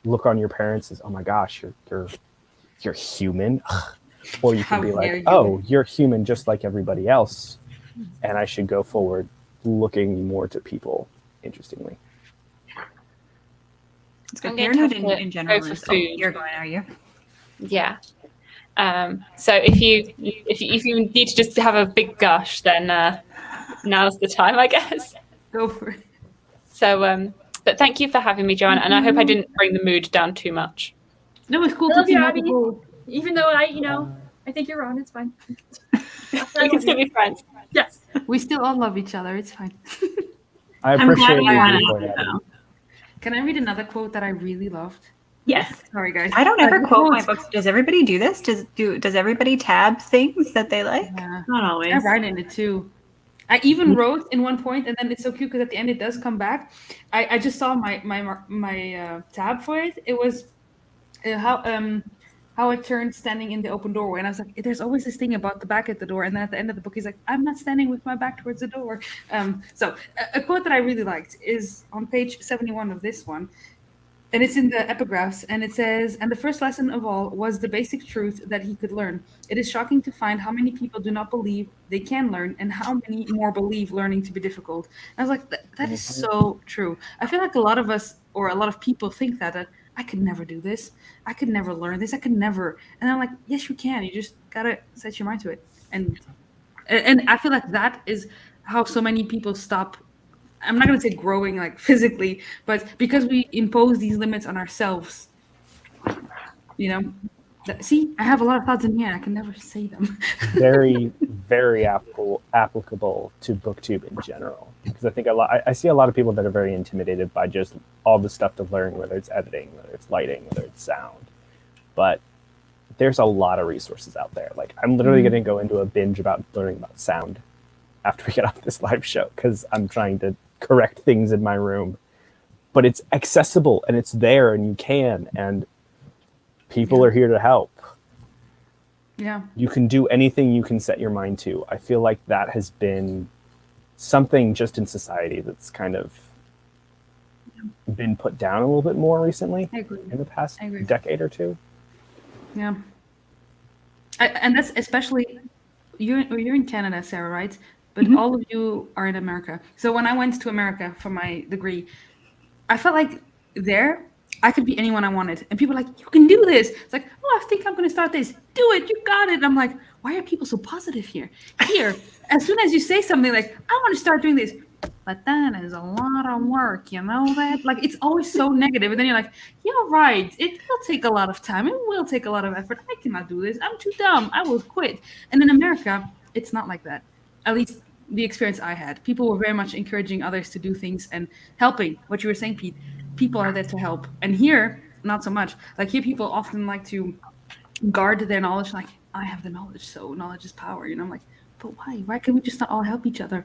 look on your parents as, oh my gosh, you're human, or you can How be dare like, you. oh, you're human just like everybody else, and I should go forward looking more to people. Interestingly, It's good. I'm going to Parenthood have to in general go for is. Oh, food. you're going, are you? Yeah. So if you need to just have a big gush, then now's the time, I guess. Go for it. So, but thank you for having me, Joanna, and I hope I didn't bring the mood down too much. No, it's cool I to love see you, more Abby. people. Even though I think you're wrong, it's fine. We can still be friends. Yes. We still all love each other. It's fine. I I'm glad appreciate we you went viewpoint, out, Abby. though. Can I read another quote that I really loved? Yes. Sorry, guys. I don't ever the quote my quotes- books. Does everybody do this? Does everybody tab things that they like? Yeah. Not I always. write in it too. I even wrote in one point, and then it's so cute because at the end it does come back. I just saw my tab for it. It was how it turned standing in the open doorway, and I was like, "There's always this thing about the back at the door." And then at the end of the book, he's like, "I'm not standing with my back towards the door." So a quote that I really liked is on page 71 of this one. And it's in the epigraphs, and it says, and the first lesson of all was the basic truth that he could learn. It is shocking to find how many people do not believe they can learn, and how many more believe learning to be difficult. And I was like, that is so true. I feel like a lot of us, or a lot of people, think that I could never do this. I could never learn this. I could never. And I'm like, yes, you can. You just gotta set your mind to it. And I feel like that is how so many people stop. I'm not going to say growing like physically, but because we impose these limits on ourselves, you know. See, I have a lot of thoughts in here. I can never say them. Very, very applicable to booktube in general. Because I think I see a lot of people that are very intimidated by just all the stuff to learn, whether it's editing, whether it's lighting, whether it's sound. But there's a lot of resources out there. Like, I'm literally going to go into a binge about learning about sound after we get off this live show, because I'm trying to correct things in my room but it's accessible and it's there and you can, and people are here to help. Yeah. You can do anything you can set your mind to. I feel like that has been something just in society that's kind of been put down a little bit more recently I agree. in the past I agree. decade or two. Yeah. And that's especially you're in Canada, Sarah, right? But all of you are in America. So when I went to America for my degree, I felt like there I could be anyone I wanted. And people were like, you can do this. It's like, oh, I think I'm going to start this. Do it. You got it. And I'm like, why are people so positive here? Here, as soon as you say something like, I want to start doing this, but that is a lot of work, you know that? Like, it's always so negative. And then you're like, you're right. It will take a lot of time. It will take a lot of effort. I cannot do this. I'm too dumb. I will quit. And in America, it's not like that. At least the experience I had. People were very much encouraging others to do things and helping. What you were saying, Pete, people are there to help. And here, not so much. Like, here, people often like to guard their knowledge. Like, I have the knowledge, so knowledge is power. You know, I'm like, but why? Why can we just not all help each other?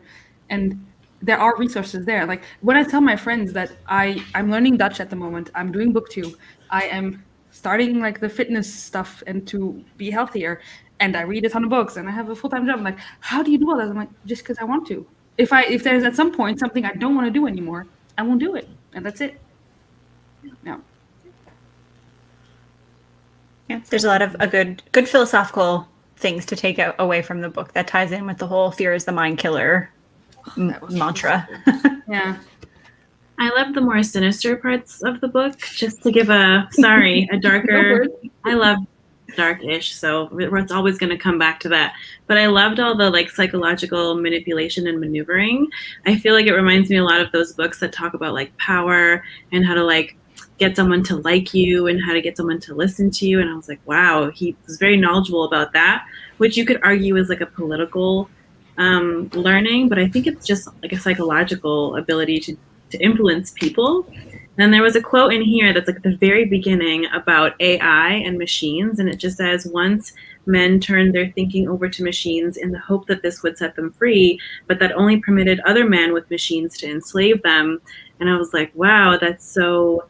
And there are resources there. Like, when I tell my friends that I'm learning Dutch at the moment, I'm doing booktube, I am starting like the fitness stuff and to be healthier, and I read a ton of books and I have a full-time job. I'm like, how do you do all that? I'm like, just because I want to. If there's at some point something I don't want to do anymore, I won't do it, and that's it. Yeah. Yeah, there's a lot of good philosophical things to take away from the book that ties in with the whole fear is the mind killer mantra. Yeah. I love the more sinister parts of the book. Just to give a darker. I love dark-ish, so it's always going to come back to that. But I loved all the like psychological manipulation and maneuvering. I feel like it reminds me a lot of those books that talk about like power and how to like get someone to like you and how to get someone to listen to you. And I was like, wow, he was very knowledgeable about that, which you could argue is like a political learning, but I think it's just like a psychological ability to influence people. And there was a quote in here that's like at the very beginning about AI and machines, and it just says, once men turned their thinking over to machines in the hope that this would set them free, but that only permitted other men with machines to enslave them. And I was like, wow, that's so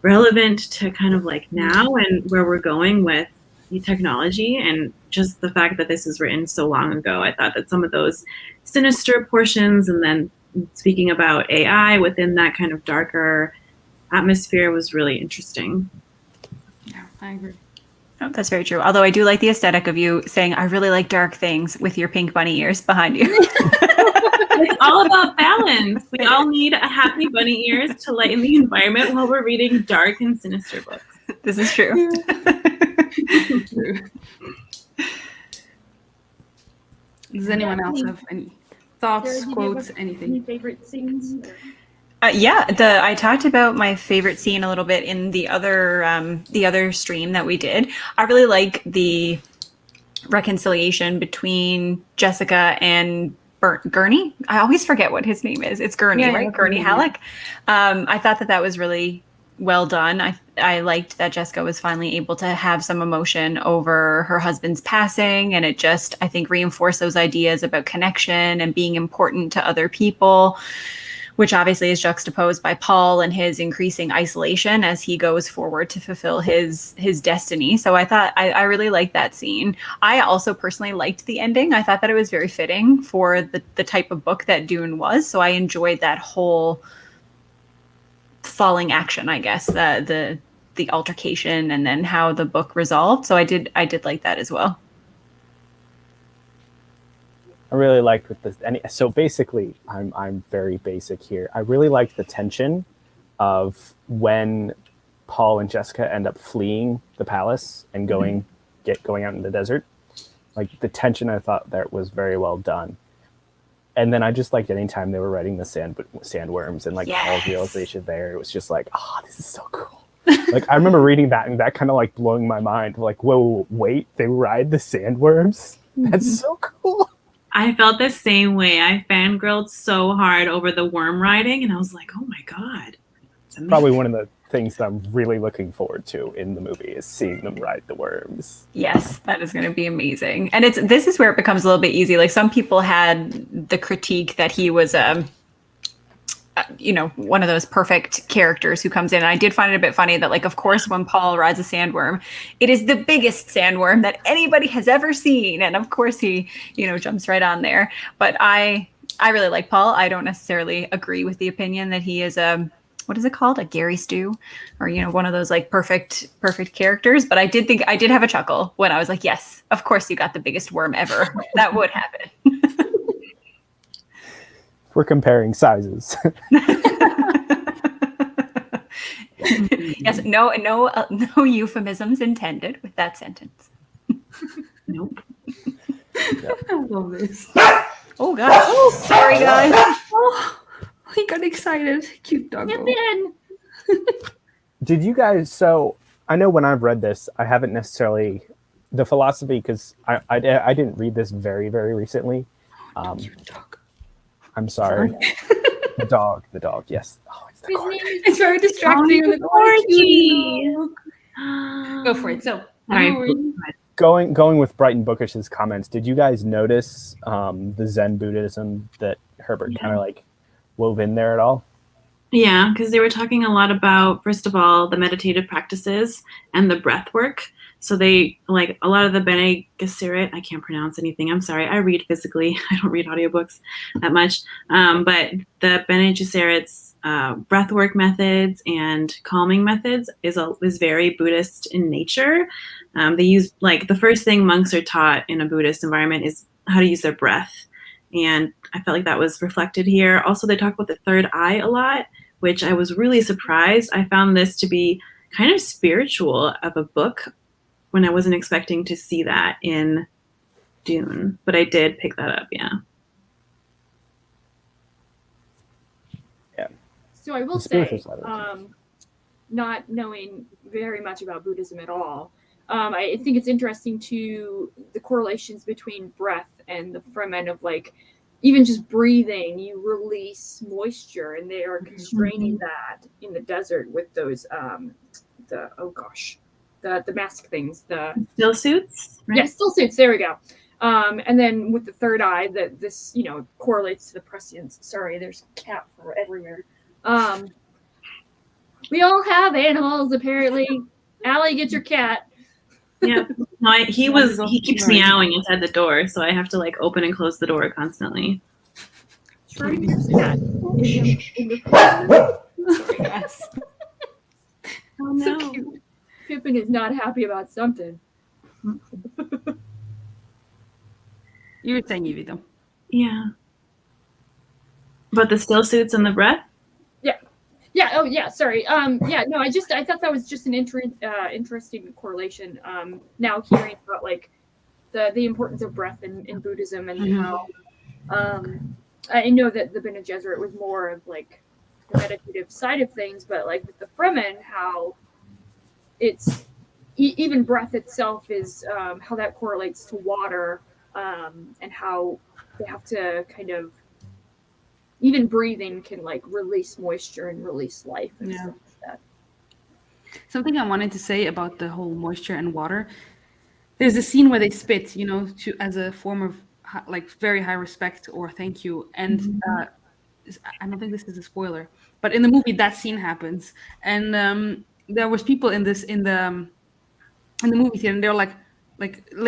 relevant to kind of like now and where we're going with the technology, and just the fact that this is written so long ago. I thought that some of those sinister portions, and then speaking about AI within that kind of darker atmosphere, was really interesting. Yeah, I agree. Oh, that's very true. Although I do like the aesthetic of you saying, I really like dark things with your pink bunny ears behind you. It's all about balance. We all need a happy bunny ears to lighten the environment while we're reading dark and sinister books. This is true. Does anyone else have any thoughts, Sarah, do you quotes, have anything? Any favorite scenes? Yeah, I talked about my favorite scene a little bit in the other stream that we did. I really like the reconciliation between Jessica and Bert. Gurney. I always forget what his name is. It's Gurney, Yeah, right? yeah, Gurney Gurney. Halleck. I thought that was really well done. I liked that Jessica was finally able to have some emotion over her husband's passing, and it just, I think, reinforced those ideas about connection and being important to other people, which obviously is juxtaposed by Paul and his increasing isolation as he goes forward to fulfill his destiny. So I thought I really liked that scene. I also personally liked the ending. I thought that it was very fitting for the type of book that Dune was. So I enjoyed that whole falling action, I guess, the altercation and then how the book resolved. So I did like that as well. I really liked with this. So basically, I'm very basic here. I really liked the tension of when Paul and Jessica end up fleeing the palace and going out in the desert. Like the tension, I thought that was very well done. And then I just liked any time they were writing the sandworms and like Paul's realization there. It was just like, oh, this is so cool. Like I remember reading that and that kind of like blowing my mind. Like, whoa, wait, they ride the sandworms? That's so cool. I felt the same way. I fangirled so hard over the worm riding, and I was like, oh my God. Probably one of the things that I'm really looking forward to in the movie is seeing them ride the worms. Yes, that is going to be amazing. And this is where it becomes a little bit easy. Like some people had the critique that he was one of those perfect characters who comes in. And I did find it a bit funny that, like, of course, when Paul rides a sandworm, it is the biggest sandworm that anybody has ever seen. And of course he, jumps right on there. But I really like Paul. I don't necessarily agree with the opinion that he is what is it called? A Gary Stew, or, one of those like perfect characters. But I did have a chuckle when I was like, yes, of course you got the biggest worm ever. That would happen. We're comparing sizes. Yes, no euphemisms intended with that sentence. Nope. I love this. Oh gosh. Oh, sorry guys. Oh, he got excited. Cute doggo. Did you guys? So I know when I've read this, I haven't necessarily the philosophy, because I didn't read this very, very recently. Cute dog. I'm sorry. The dog. Yes. Oh, it's the corgi. It's very distracting. Oh, the corgi. Go for it. So, Sorry. Going with Brighton Bookish's comments, did you guys notice the Zen Buddhism that Herbert kind of like wove in there at all? Yeah, because they were talking a lot about, first of all, the meditative practices and the breath work. So they, like, a lot of the Bene Gesserit, I can't pronounce anything. I'm sorry. I read physically. I don't read audiobooks that much. But the Bene Gesserit's breathwork methods and calming methods is very Buddhist in nature. They use, like, the first thing monks are taught in a Buddhist environment is how to use their breath. And I felt like that was reflected here. Also, they talk about the third eye a lot, which I was really surprised. I found this to be kind of spiritual of a book when I wasn't expecting to see that in Dune. But I did pick that up, yeah. So I will The say, spiritual side of it. not knowing very much about Buddhism at all, I think it's interesting to the correlations between breath and the Fremen of, like, even just breathing, you release moisture, and they are constraining that in the desert with those the mask things, the Still suits, right? yeah, still suits. There we go. And then with the third eye, that this correlates to the prescience. Sorry, there's a cat fur everywhere. We all have animals, apparently. Allie, get your cat. Yeah. No, he keeps meowing inside the door, so I have to, like, open and close the door constantly. Schrodinger's cat. Sorry, guys. Oh no. So cute. Pippin is not happy about something. You were saying, Evie, though. Yeah. But the still suits and the breath? Yeah. Oh, yeah. Sorry. Yeah. No. I thought that was just an interesting correlation. Now hearing about, like, the importance of breath in Buddhism, and how I know that the Bene Gesserit was more of, like, the meditative side of things, but, like, with the Fremen, how it's even breath itself is how that correlates to water, and how they have to kind of, even breathing can, like, release moisture and release life and stuff like that. Something I wanted to say about the whole moisture and water. There's a scene where they spit, as a form of, like, very high respect or thank you. And I don't think this is a spoiler, but in the movie that scene happens, and there was people in the movie theater, and they were like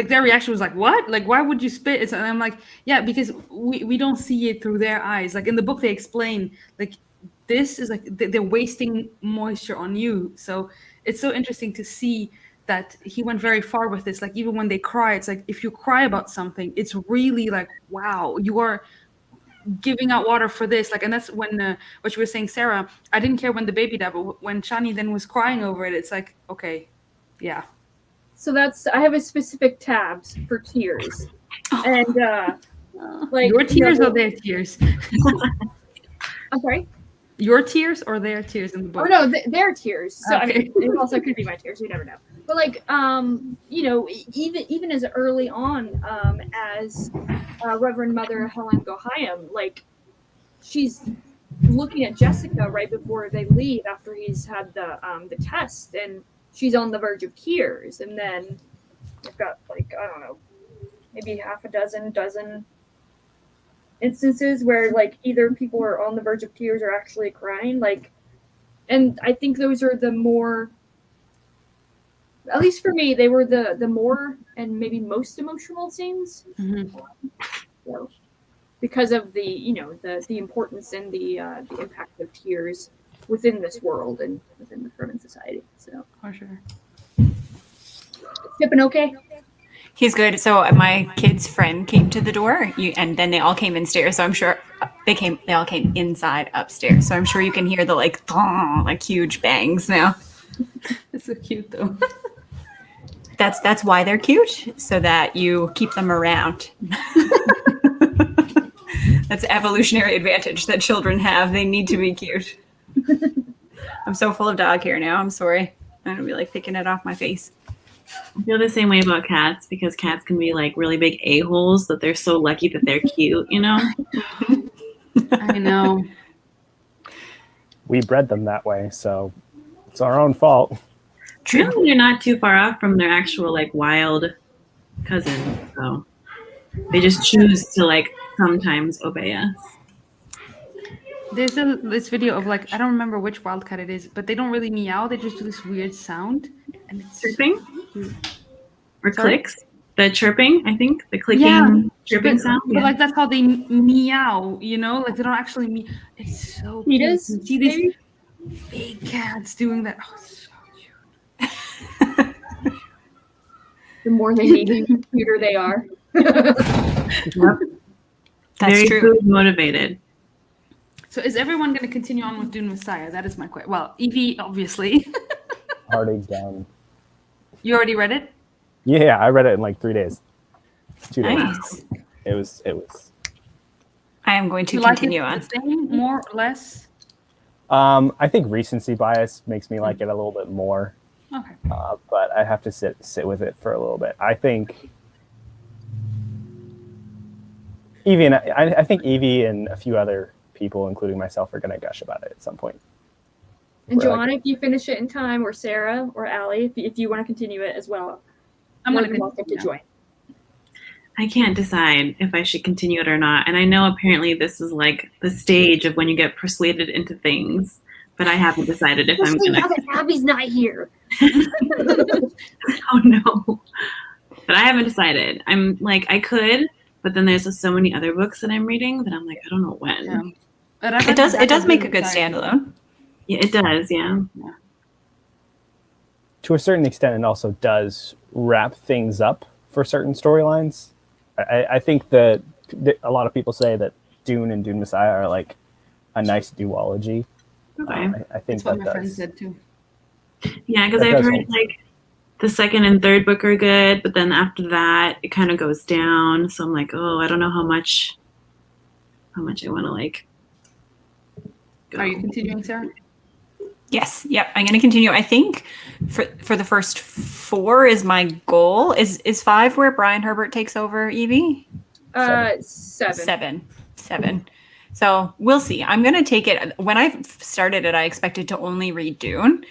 their reaction was like, what? Like, why would you spit? And I'm like, yeah, because we don't see it through their eyes. Like, in the book they explain, like, this is like they're wasting moisture on you. So it's so interesting to see that he went very far with this. Like, even when they cry, it's like, if you cry about something, it's really like, wow, you are giving out water for this. Like, and that's when what you were saying, Sarah, I didn't care when the baby died, but when Shani then was crying over it, it's like, okay, yeah. So I have a specific tabs for tears, and like, your tears or their tears? I'm sorry. Your tears or their tears in the book? Oh no, their tears. So Okay. I mean, it also could be my tears. You never know. But, like, even as early on, as Reverend Mother Helen Gohayam, like, she's looking at Jessica right before they leave after he's had the test, and she's on the verge of tears. And then I've got, like, I don't know, maybe half a dozen instances where like either people are on the verge of tears or actually crying. Like, and I think those are the more, at least for me, they were the more and maybe most emotional scenes. So, because of the the importance and the impact of tears within this world and within the Fremen society. So For sure. Pippin okay? He's good. So my kid's friend came to the door, and then they all came in-stairs. So I'm sure they all came inside upstairs. So I'm sure you can hear the like huge bangs now. It's so cute though. That's why they're cute, so that you keep them around. That's evolutionary advantage that children have. They need to be cute. I'm so full of dog hair now. I'm sorry. I'm gonna be like picking it off my face. I feel the same way about cats because cats can be like really big a-holes that they're so lucky that they're cute, you know? I know. We bred them that way, so it's our own fault. True. They're not too far off from their actual like wild cousins, so they just choose to like sometimes obey us. There's this video of like, I don't remember which wildcat it is, but they don't really meow. They just do this weird sound, and it's Chirping or Sorry? clicks. The chirping, I think, the clicking chirping sound. But like that's how they meow, you know? Like they don't actually meow. It's so cute. Cheetahs, You see these maybe? big cats doing that. Oh, it's so cute. The more they need you, the cuter they are. Yep. That's Very true. food motivated. So is everyone going to continue on with Dune Messiah? That is my question. Well, Evie, obviously. Already done. You already read it? Yeah, I read it in like 3 days. 2 days. Nice. It was. I am going to You like continue it on. the same, more or less? I think recency bias makes me like it a little bit more, Okay. but I have to sit with it for a little bit. I think I think Evie and a few other people, including myself, are going to gush about it at some point. And We're like- Joanna, if you finish it in time, or Sarah, or Allie, if you want to continue it as well, I'm more going than to welcome to join. I can't decide if I should continue it or not. And I know apparently this is like the stage of when you get persuaded into things, but I haven't decided if I'm Especially going now to. that Abby's not here. Oh no. But I haven't decided. I'm like, I could, but then there's just so many other books that I'm reading that I'm like, I don't know when. Yeah. But I It read does. the It does back make of a good Dune Messiah. standalone. Yeah, it does. Yeah. To a certain extent, it also does wrap things up for certain storylines. I think that a lot of people say that Dune and Dune Messiah are like a nice duology. Okay. I think That's what that my friend does. said too. Yeah, because That I've does heard hold. like the second and third book are good, but then after that it kind of goes down. So I'm like, oh, I don't know how much I want to like. Go. Are you continuing, Sarah? Yes. Yep. I'm going to continue. I think for the first 4 is my goal. Is 5 where Brian Herbert takes over Evie? 7. 7. So we'll see. I'm going to take it. When I started it, I expected to only read Dune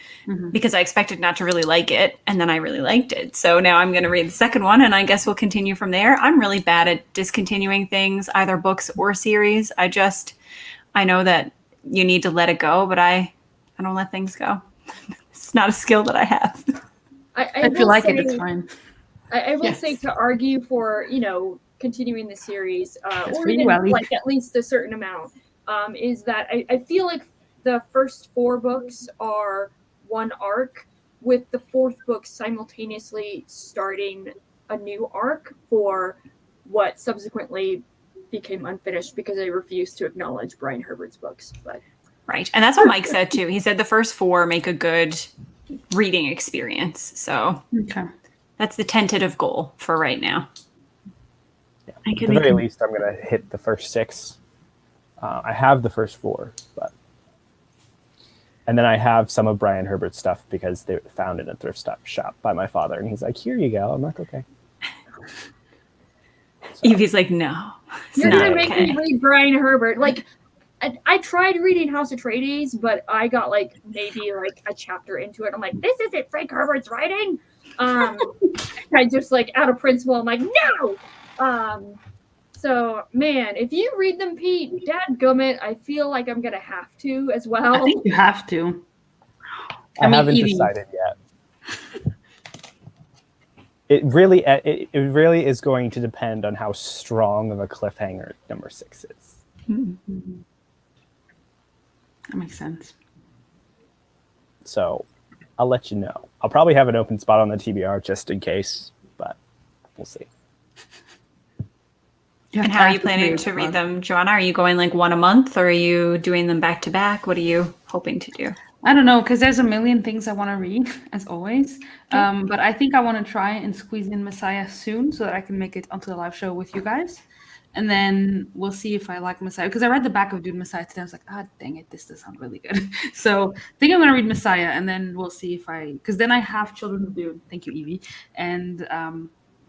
because I expected not to really like it. And then I really liked it. So now I'm going to read the second one and I guess we'll continue from there. I'm really bad at discontinuing things, either books or series. I know that you need to let it go, but I don't let things go. It's not a skill that I have. If you like it, it's fine. I will Yes. say to argue for, continuing the series, That's or for you, even Ellie. like at least a certain amount, is that I feel like the first 4 books are one arc, with the 4th book simultaneously starting a new arc for what subsequently became unfinished because they refused to acknowledge Brian Herbert's books. But Right. And that's what Mike said too. He said the first 4 make a good reading experience. So Okay. that's the tentative goal for right now. I At could the be very least, I'm going to hit the first 6. I have the first 4, and then I have some of Brian Herbert's stuff because they were found in a thrift shop by my father, and he's like, "Here you go." I'm like, "Okay." So, Evie's like, no. It's you're not gonna make me okay. read Brian Herbert. Like, I tried reading House Atreides, but I got like maybe like a chapter into it. I'm like, this isn't Frank Herbert's writing. I just like out of principle, I'm like, no. So, man, if you read them, Pete, dadgummit, I feel like I'm gonna have to as well. I think you have to. I mean, haven't Evie. decided yet. It really is going to depend on how strong of a cliffhanger number 6 is. Mm-hmm. That makes sense. So I'll let you know. I'll probably have an open spot on the TBR just in case, but we'll see. And how are you planning to read them, Joanna? Are you going like one a month, or are you doing them back to back? What are you hoping to do? I don't know, because there's a million things I want to read, as always. But I think I want to try and squeeze in Messiah soon so that I can make it onto the live show with you guys. And then we'll see if I like Messiah. Because I read the back of Dune Messiah today. I was like, dang it, this does sound really good. So I think I'm going to read Messiah, and then we'll see if because then I have Children of Dune. Thank you, Evie. And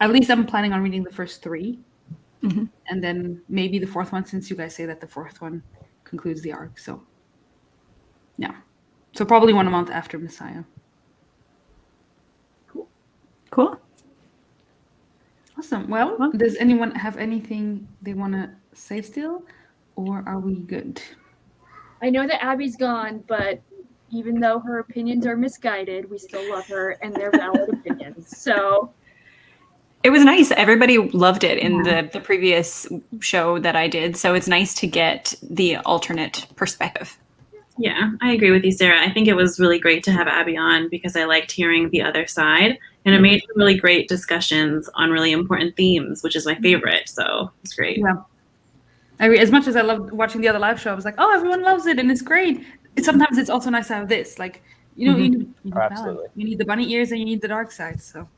at least I'm planning on reading the first 3. Mm-hmm. And then maybe the 4th one, since you guys say that the 4th one concludes the arc. So, yeah. So probably one a month after Messiah. Cool. Awesome. Well, does anyone have anything they want to say still? Or are we good? I know that Abby's gone, but even though her opinions are misguided, we still love her and they're valid opinions. So it was nice. Everybody loved it in the previous show that I did. So it's nice to get the alternate perspective. Yeah, I agree with you, Sarah. I think it was really great to have Abby on because I liked hearing the other side. And it made really great discussions on really important themes, which is my favorite. So it's great. Yeah. As much as I loved watching the other live show, I was like, oh, everyone loves it and it's great. Sometimes it's also nice to have this. Like, you need Absolutely. balance. You need the bunny ears and you need the dark side. So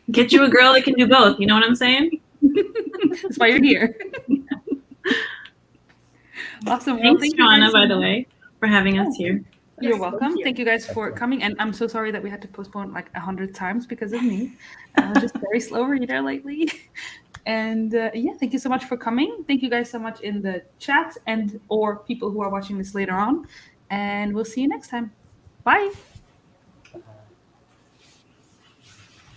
get you a girl that can do both. You know what I'm saying? That's why you're here. Awesome. Well, Thanks, Joanna, by the way, for having us here. You're welcome. Thank you guys for coming. And I'm so sorry that we had to postpone like 100 times because of me. I'm just a very slow reader lately. And thank you so much for coming. Thank you guys so much in the chat or people who are watching this later on. And we'll see you next time. Bye.